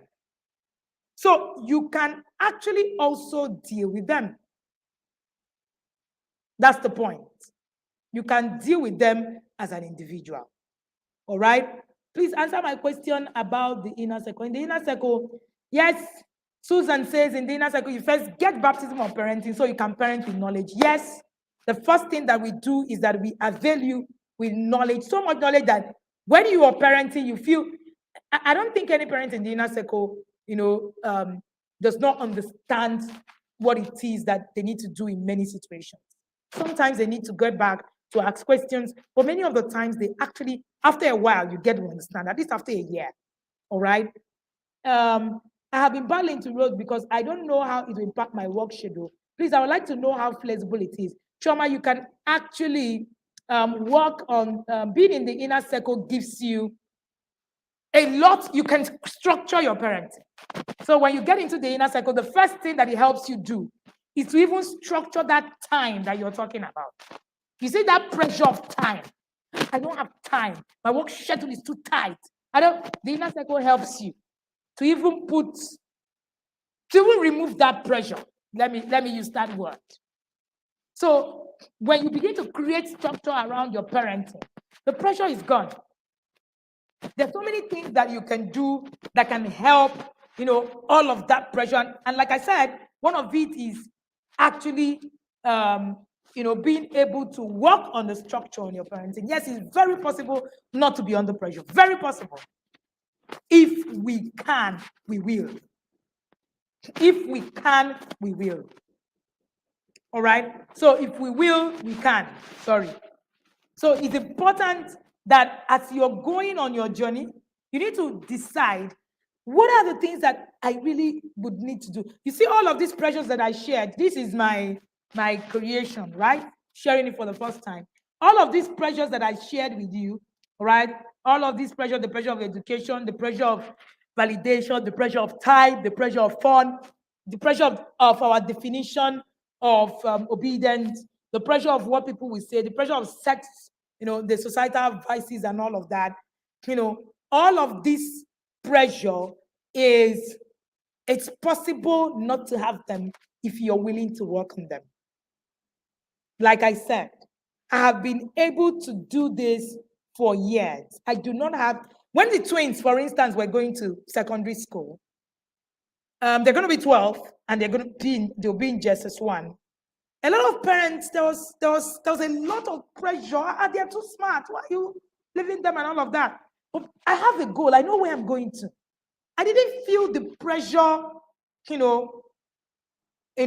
So you can actually also deal with them. That's the point. You can deal with them as an individual. All right? Please answer my question about the inner circle. In the inner circle, yes, Susan says in the inner circle, you first get baptism of parenting so you can parent with knowledge. Yes, the first thing that we do is that we avail you with knowledge, so much knowledge that when you are parenting, you feel, I don't think any parent in the inner circle, does not understand what it is that they need to do in many situations. Sometimes they need to get back to ask questions, but many of the times they actually, after a while, you get to understand, at least after a year. All right? I have been battling to road because I don't know how it will impact my work schedule. Please, I would like to know how flexible it is. Choma, you can actually work on being in the inner circle gives you a lot. You can structure your parenting. So when you get into the inner circle, the first thing that it helps you do is to even structure that time that you're talking about. You see that pressure of time. I don't have time. My work schedule is too tight. The inner circle helps you to even remove that pressure. Let me use that word. So when you begin to create structure around your parenting, the pressure is gone. There's so many things that you can do that can help, all of that pressure. And like I said, one of it is actually, being able to work on the structure on your parenting. Yes, it's very possible not to be under pressure. Very possible. If we can, we will. If we can, we will. All right? So if we will, we can. Sorry. So it's important that as you're going on your journey, you need to decide what are the things that I really would need to do. You see all of these pressures that I shared, this is my creation, right? Sharing it for the first time. All of these pressures that I shared with you, right? All of these pressures, the pressure of education, the pressure of validation, the pressure of time, the pressure of fun, the pressure of our definition of obedience, the pressure of what people will say, the pressure of sex, the societal vices and all of that, all of this pressure it's possible not to have them if you're willing to work on them. Like I said, I have been able to do this for years. I do not have, when the twins, for instance, were going to secondary school, they're going to be 12 and they'll be in JSS1. A lot of parents, there was a lot of pressure. They're too smart. Why are you leaving them and all of that? But I have a goal. I know where I'm going to. I didn't feel the pressure, I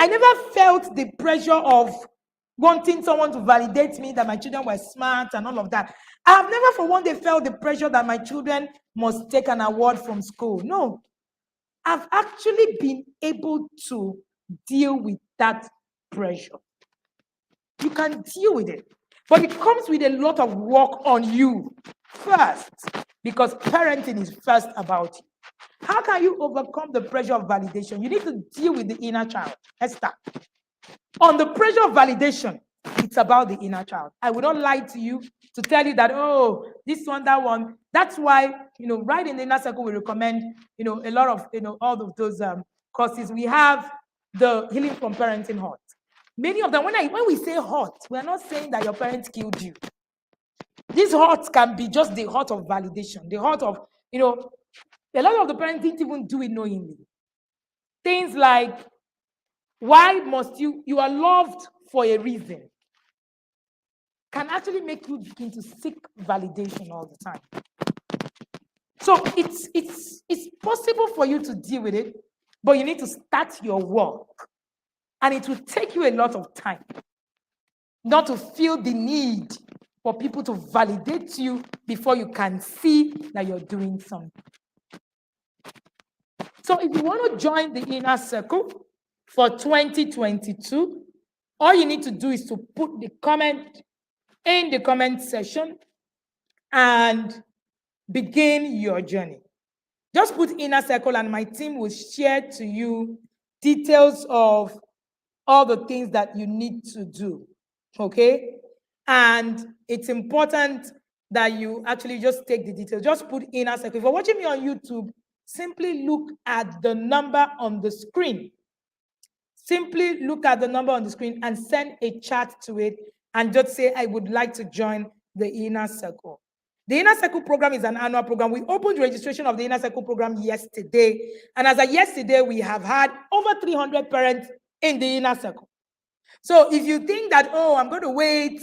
never felt the pressure of wanting someone to validate me that my children were smart and all of that. I have never for one day felt the pressure that my children must take an award from school. No. I've actually been able to deal with that pressure. You can deal with it, but it comes with a lot of work on you first, because parenting is first about you. How can you overcome the pressure of validation? You need to deal with the inner child. Let's start. On the pressure of validation, it's about the inner child. I will not lie to you to tell you that, oh, this one, that one. That's why, right in the inner circle, we recommend, a lot of, all of those courses. We have the Healing from Parenting Hurt. Many of them, when we say hurt, we're not saying that your parents killed you. This hurt can be just the hurt of validation, the hurt of, a lot of the parents didn't even do it knowingly. Things like, why must you are loved for a reason, can actually make you begin to seek validation all the time. So it's possible for you to deal with it, but you need to start your work. And it will take you a lot of time not to feel the need for people to validate you before you can see that you're doing something. So if you want to join the inner circle for 2022, all you need to do is to put the comment in the comment section and begin your journey. Just put inner circle and my team will share to you details of all the things that you need to do, okay? And it's important that you actually just take the details. Just put inner circle. If you're watching me on YouTube, simply look at the number on the screen. Simply look at the number on the screen and send a chat to it and just say, I would like to join the inner circle. The Inner Circle program is an annual program. We opened registration of the Inner Circle program yesterday. And as of yesterday, we have had over 300 parents in the Inner Circle. So if you think that, oh, I'm going to wait,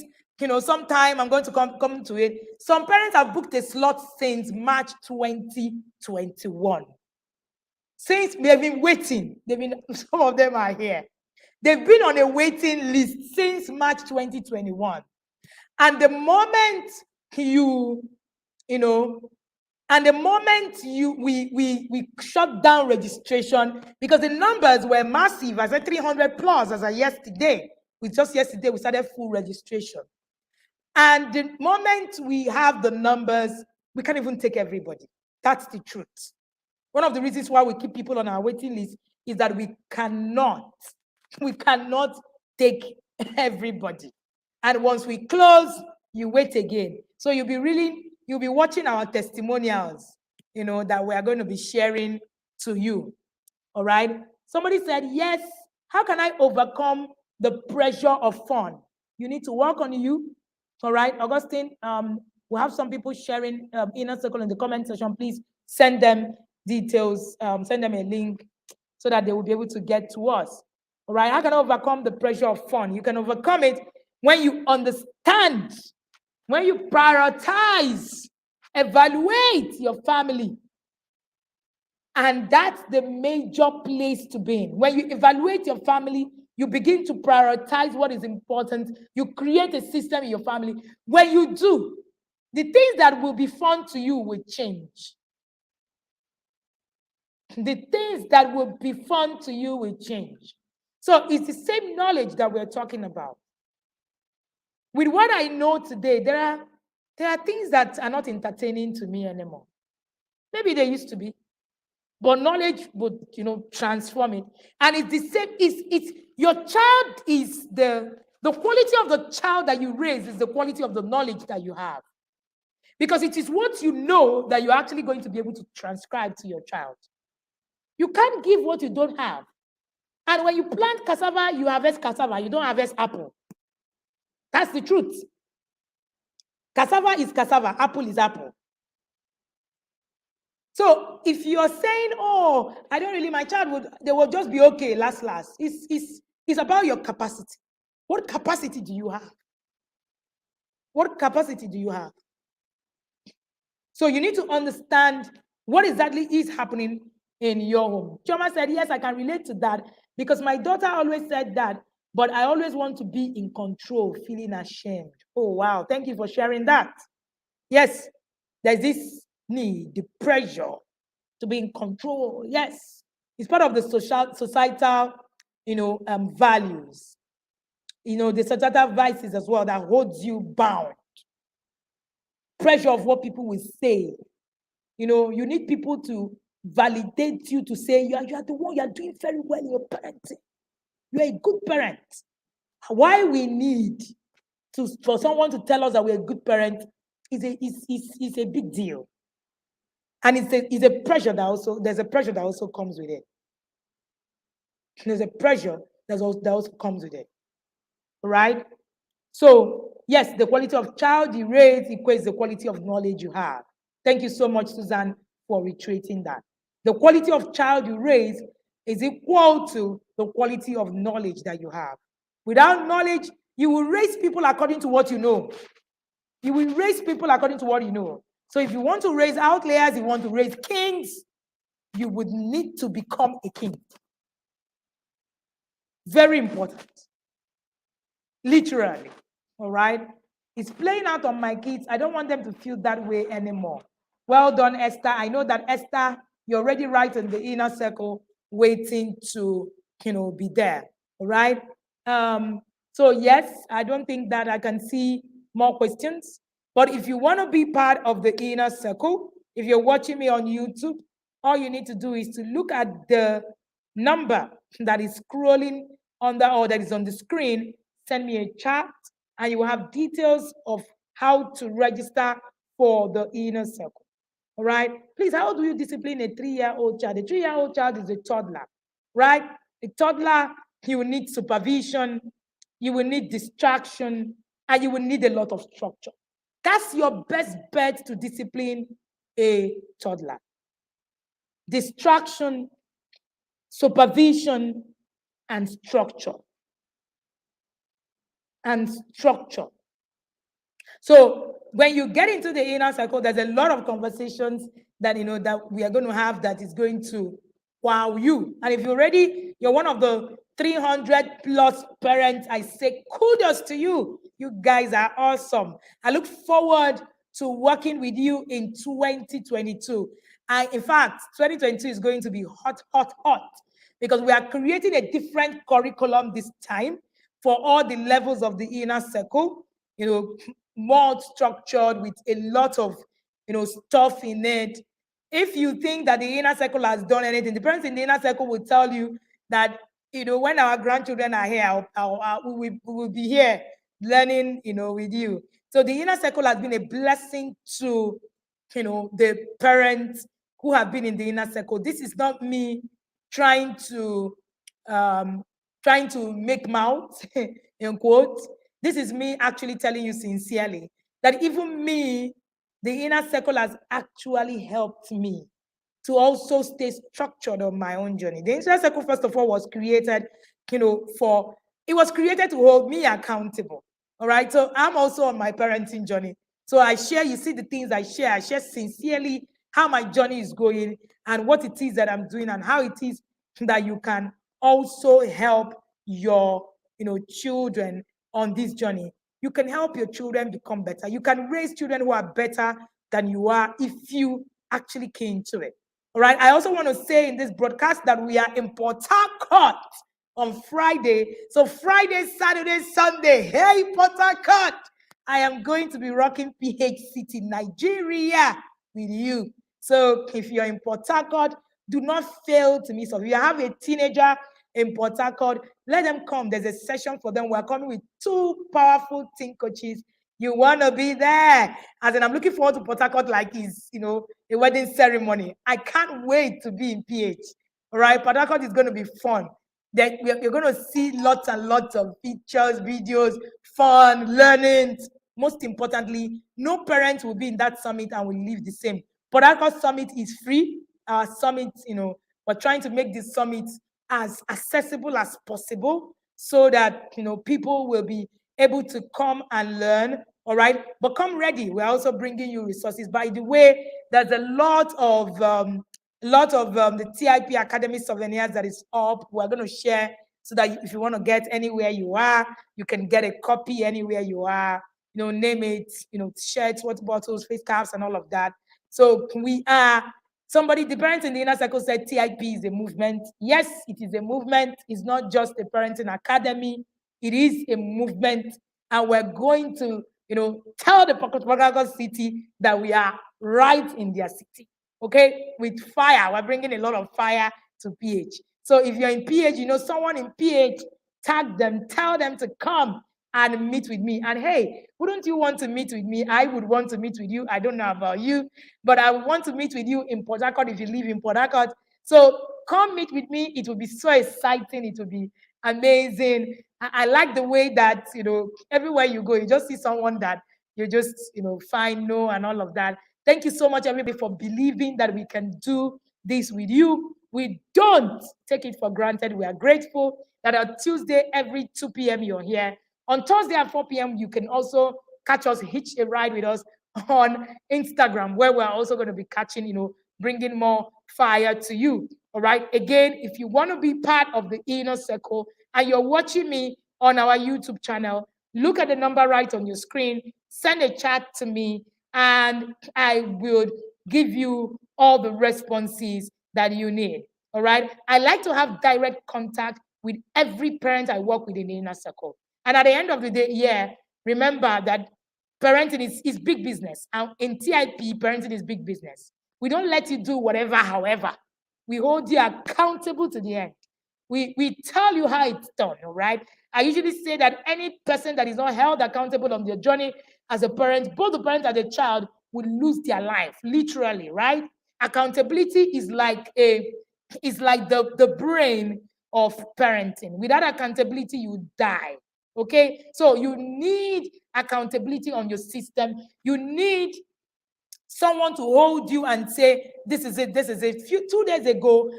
sometime I'm going to come to it. Some parents have booked a slot since March 2021. Since they've been waiting, some of them are here. They've been on a waiting list since March 2021. And the moment you And the moment we shut down registration, because the numbers were massive, I said 300 plus as of yesterday. Just yesterday, we started full registration. And the moment we have the numbers, we can't even take everybody. That's the truth. One of the reasons why we keep people on our waiting list is that we cannot take everybody. And once we close, you wait again. So you'll be watching our testimonials, that we are going to be sharing to you. All right. Somebody said, yes, how can I overcome the pressure of fun? You need to work on you. All right. Augustine, we have some people sharing inner circle in the comment section. Please send them details, send them a link so that they will be able to get to us. All right. How can I overcome the pressure of fun? You can overcome it when you understand, when you prioritize, evaluate your family. And that's the major place to be in. When you evaluate your family, you begin to prioritize what is important. You create a system in your family. When you do, the things that will be fun to you will change. The things that will be fun to you will change. So it's the same knowledge that we're talking about. With what I know today, there are things that are not entertaining to me anymore. Maybe they used to be. But knowledge would, transform it. And it's the same, it's your child is the quality of the child that you raise is the quality of the knowledge that you have. Because it is what you know that you're actually going to be able to transcribe to your child. You can't give what you don't have. And when you plant cassava, you harvest cassava, you don't harvest apple. That's the truth. Cassava is cassava, apple is apple. So if you're saying, oh, I don't really, my child they will just be okay, last. It's about your capacity. What capacity do you have? What capacity do you have? So you need to understand what exactly is happening in your home. Choma said, yes, I can relate to that because my daughter always said that, but I always want to be in control, feeling ashamed. Oh, wow. Thank you for sharing that. Yes, there's this need, the pressure to be in control. Yes, it's part of the societal, values. The societal vices as well that holds you bound. Pressure of what people will say. You need people to validate you to say you are the one, you are doing very well in your parenting. You are a good parent. Why we need for someone to tell us that we're a good parent is a big deal. And it's a pressure there's a pressure that also comes with it. There's a pressure that also comes with it. Right? So, yes, the quality of child you raise equates the quality of knowledge you have. Thank you so much, Susan, for reiterating that. The quality of child you raise is equal to the quality of knowledge that you have. Without knowledge, you will raise people according to what you know. You will raise people according to what you know. So if you want to raise outliers, you want to raise kings, you would need to become a king. Very important. Literally. All right? It's playing out on my kids. I don't want them to feel that way anymore. Well done, Esther. I know that, Esther, you're already right in the inner circle, waiting to, be there. All right? So, yes, I don't think that I can see more questions. But if you want to be part of the inner circle, if you're watching me on YouTube, all you need to do is to look at the number that is scrolling under or that is on the screen, send me a chat, and you will have details of how to register for the inner circle. All right? Please, how do you discipline a 3-year-old child? A 3-year-old child is a toddler, right? A toddler, you will need supervision, you will need distraction, and you will need a lot of structure. That's your best bet to discipline a toddler. Distraction, supervision, and structure. So when you get into the inner circle, there's a lot of conversations that that we are going to have that is going to wow you. And if you're one of the 300 plus parents, I say kudos to you. You guys are awesome. I look forward to working with you in 2022. And in fact, 2022 is going to be hot, hot, hot, because we are creating a different curriculum this time for all the levels of the inner circle, more structured with a lot of, stuff in it. If you think that the inner circle has done anything, the parents in the inner circle will tell you that, when our grandchildren are here, we will be here learning, with you. So the inner circle has been a blessing to, the parents who have been in the inner circle. This is not me trying to um, make mouth in quotes. This is me actually telling you sincerely that even me, the inner circle has actually helped me to also stay structured on my own journey. The inner circle, first of all, was created, it was created to hold me accountable. All right. So I'm also on my parenting journey. So I share, you see the things I share sincerely how my journey is going and what it is that I'm doing and how it is that you can also help your, children on this journey. You can help your children become better. You can raise children who are better than you are if you actually came to it. All right. I also want to say in this broadcast that we are in Port Harcourt on Friday. So Friday, Saturday, Sunday. Hey, Port Harcourt, I am going to be rocking PH City, Nigeria with you. So if you're in Port Harcourt, do not fail to miss us. If you have a teenager in Port Harcourt, let them come. There's a session for them. We're coming with 2 powerful teen coaches. You want to be there. As in, I'm looking forward to Port Harcourt like it's, a wedding ceremony. I can't wait to be in PH. All right, Port Harcourt is going to be fun. Then you're going to see lots and lots of pictures, videos, fun, learning. Most importantly, no parent will be in that summit and will leave the same. Port Harcourt Summit is free. Our summit, we're trying to make this summit as accessible as possible so that, people will be able to come and learn. All right, but come ready. We're also bringing you resources. By the way, there's a lot of the TIP Academy souvenirs that is up. We're going to share so that if you want to get anywhere you are, you can get a copy anywhere you are. Name it, shirts, water bottles, face caps, and all of that. So we are the parents in the inner circle said TIP is a movement. Yes, it is a movement. It's not just a parenting academy. It is a movement. And we're going to, tell the Port City that we are right in their city. Okay, with fire. We're bringing a lot of fire to PH. So if you're in PH, someone in PH, tag them, tell them to come and meet with me. And hey, wouldn't you want to meet with me? I would want to meet with you. I don't know about you, but I would want to meet with you in Port Harcourt if you live in Port Harcourt. So come meet with me. It will be so exciting. It will be amazing. I like the way that, everywhere you go, you just see someone that you just, find, know, and all of that. Thank you so much, everybody, for believing that we can do this with you. We don't take it for granted. We are grateful that on Tuesday, every 2 p.m., you're here. On Thursday at 4 p.m., you can also catch us, hitch a ride with us on Instagram, where we're also going to be catching, bringing more fire to you. All right. Again, if you want to be part of the inner circle and you're watching me on our YouTube channel, look at the number right on your screen, send a chat to me, and I will give you all the responses that you need. All right. I like to have direct contact with every parent I work with in the inner circle. And at the end of the day, remember that parenting is big business. And in TIP, parenting is big business. We don't let you do whatever, however. We hold you accountable to the end. We tell you how it's done, all right? I usually say that any person that is not held accountable on their journey as a parent, both the parent and the child, would lose their life, literally, right? Accountability is like the brain of parenting. Without accountability, you die. Okay, so you need accountability on your system. You need someone to hold you and say, this is it, this is it. 2 days ago,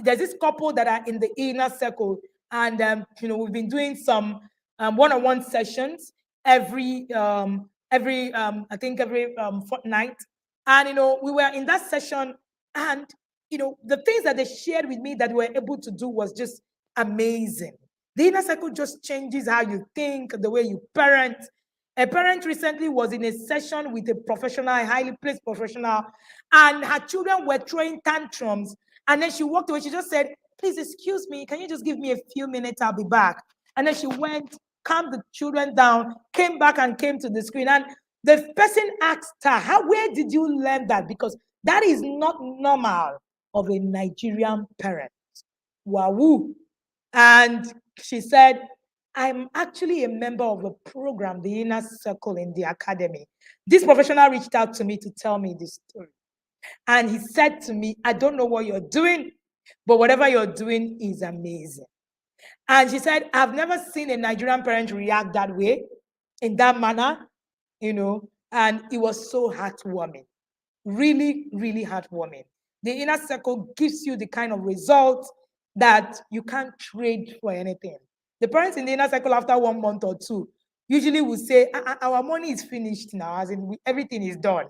there's this couple that are in the inner circle, and we've been doing some one-on-one sessions every fortnight. And we were in that session, and the things that they shared with me that we were able to do was just amazing. The inner circle just changes how you think, the way you parent. A parent recently was in a session with a professional, a highly placed professional, and her children were throwing tantrums. And then she walked away. She just said, "Please excuse me. Can you just give me a few minutes? I'll be back." And then she went, calmed the children down, came back and came to the screen. And the person asked her, where did you learn that? Because that is not normal of a Nigerian parent. Wahoo. And she said, "I'm actually a member of a program, the Inner Circle in the academy." This professional reached out to me to tell me this story. And he said to me, "I don't know what you're doing, but whatever you're doing is amazing." And she said, "I've never seen a Nigerian parent react that way, in that manner, and it was so heartwarming. Really, really heartwarming. The Inner Circle gives you the kind of result that you can't trade for anything. The parents in the Inner Circle, after 1 month or two, usually will say, Our money is finished now, as in everything is done.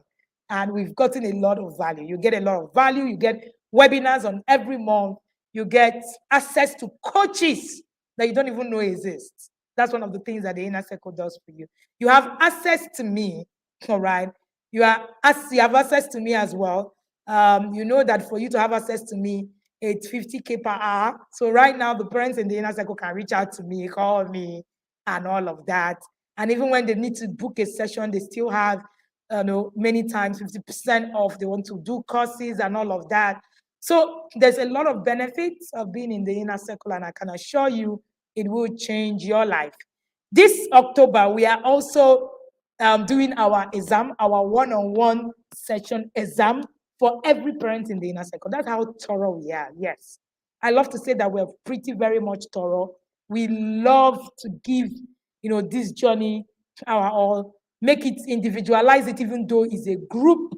And we've gotten a lot of value. You get a lot of value. You get webinars on every month. You get access to coaches that you don't even know exist. That's one of the things that the Inner Circle does for you. You have access to me, all right? You have access to me as well. You know that for you to have access to me, it's 50K per hour. So right now, the parents in the Inner Circle can reach out to me, call me, and all of that. And even when they need to book a session, they still have, many times 50% off. They want to do courses and all of that. So there's a lot of benefits of being in the Inner Circle, and I can assure you it will change your life. This October, we are also doing our exam, our one-on-one session exam for every parent in the Inner Circle. That's how thorough we are. Yes. I love to say that we're pretty very much thorough. We love to give, this journey our all, make it, individualize it, even though it's a group,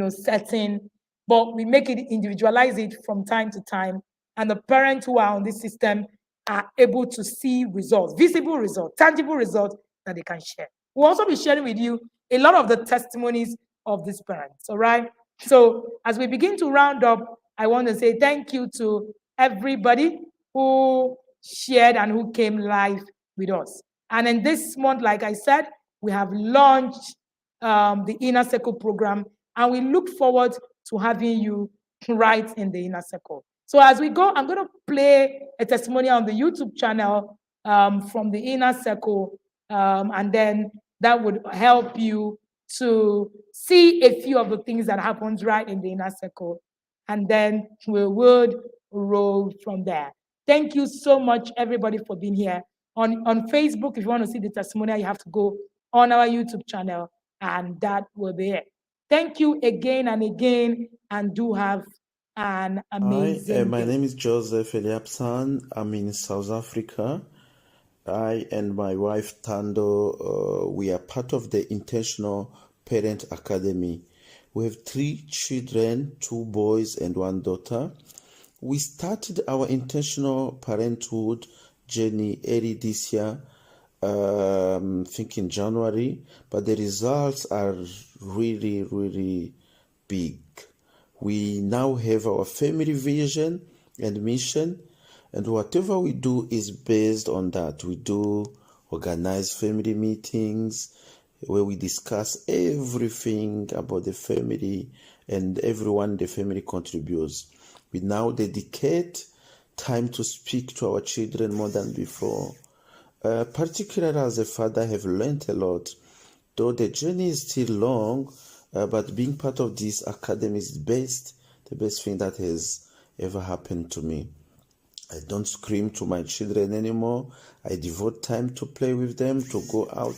setting, but we make it, individualize it from time to time. And the parents who are on this system are able to see results, visible results, tangible results that they can share. We'll also be sharing with you a lot of the testimonies of these parents, all right? So as we begin to round up, I want to say thank you to everybody who shared and who came live with us. And in this month, like I said, we have launched the Inner Circle program, and we look forward to having you right in the Inner Circle. So as we go, I'm going to play a testimonial on the YouTube channel from the Inner Circle, and then that would help you to see a few of the things that happens right in the Inner Circle, and then we would roll from there. Thank you so much, everybody, for being here. On Facebook, if you want to see the testimonial, you have to go on our YouTube channel, and that will be it. Thank you again and again, and do have an amazing Hi, my day. name is Joseph Eliapsan. I'm in South Africa. I and my wife Tando, we are part of the Intentional Parent Academy. We have 3 children, 2 boys and 1 daughter. We started our intentional parenthood journey early this year, I think in January, but the results are really, really big. We now have our family vision and mission, and whatever we do is based on that. We do organize family meetings where we discuss everything about the family, and everyone in the family contributes. We now dedicate time to speak to our children more than before. Particularly as a father, I have learned a lot. Though the journey is still long, but being part of this academy is the best thing that has ever happened to me. I don't scream to my children anymore. I devote time to play with them, to go out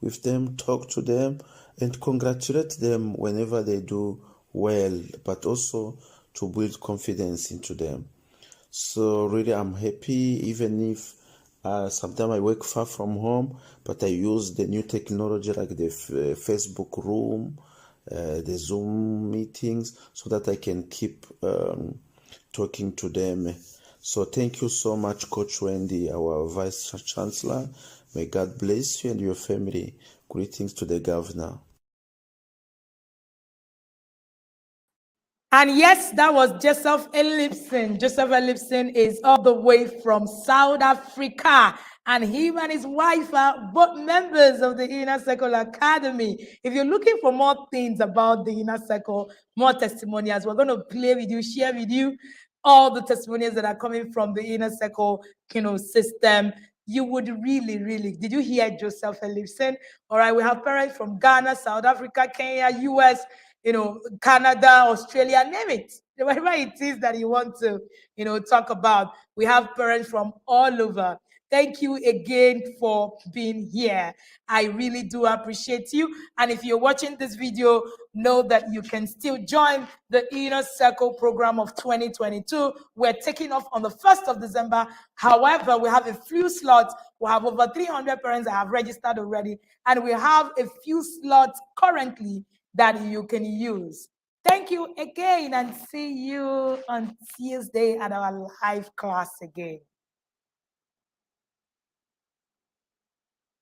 with them, talk to them, and congratulate them whenever they do well, but also to build confidence into them. So really, I'm happy, even if sometimes I work far from home, but I use the new technology like the Facebook room, the Zoom meetings, so that I can keep talking to them. So thank you so much, Coach Wendy, our Vice Chancellor. May God bless you and your family. Greetings to the governor. And yes, that was Joseph Ellipson. Joseph Ellipson is all the way from South Africa. And him and his wife are both members of the Inner Circle Academy. If you're looking for more things about the Inner Circle, more testimonials, we're going to play with you, share with you all the testimonies that are coming from the Inner Circle, system. You would really, really, did you hear Joseph Ellipson? All right, we have parents from Ghana, South Africa, Kenya, US, Canada, Australia, name it. Whatever it is that you want to, talk about. We have parents from all over. Thank you again for being here. I really do appreciate you. And if you're watching this video, know that you can still join the Inner Circle program of 2022. We're taking off on the 1st of December. However, we have a few slots. We have over 300 parents that have registered already. And we have a few slots currently that you can use. Thank you again, and see you on Tuesday at our live class again.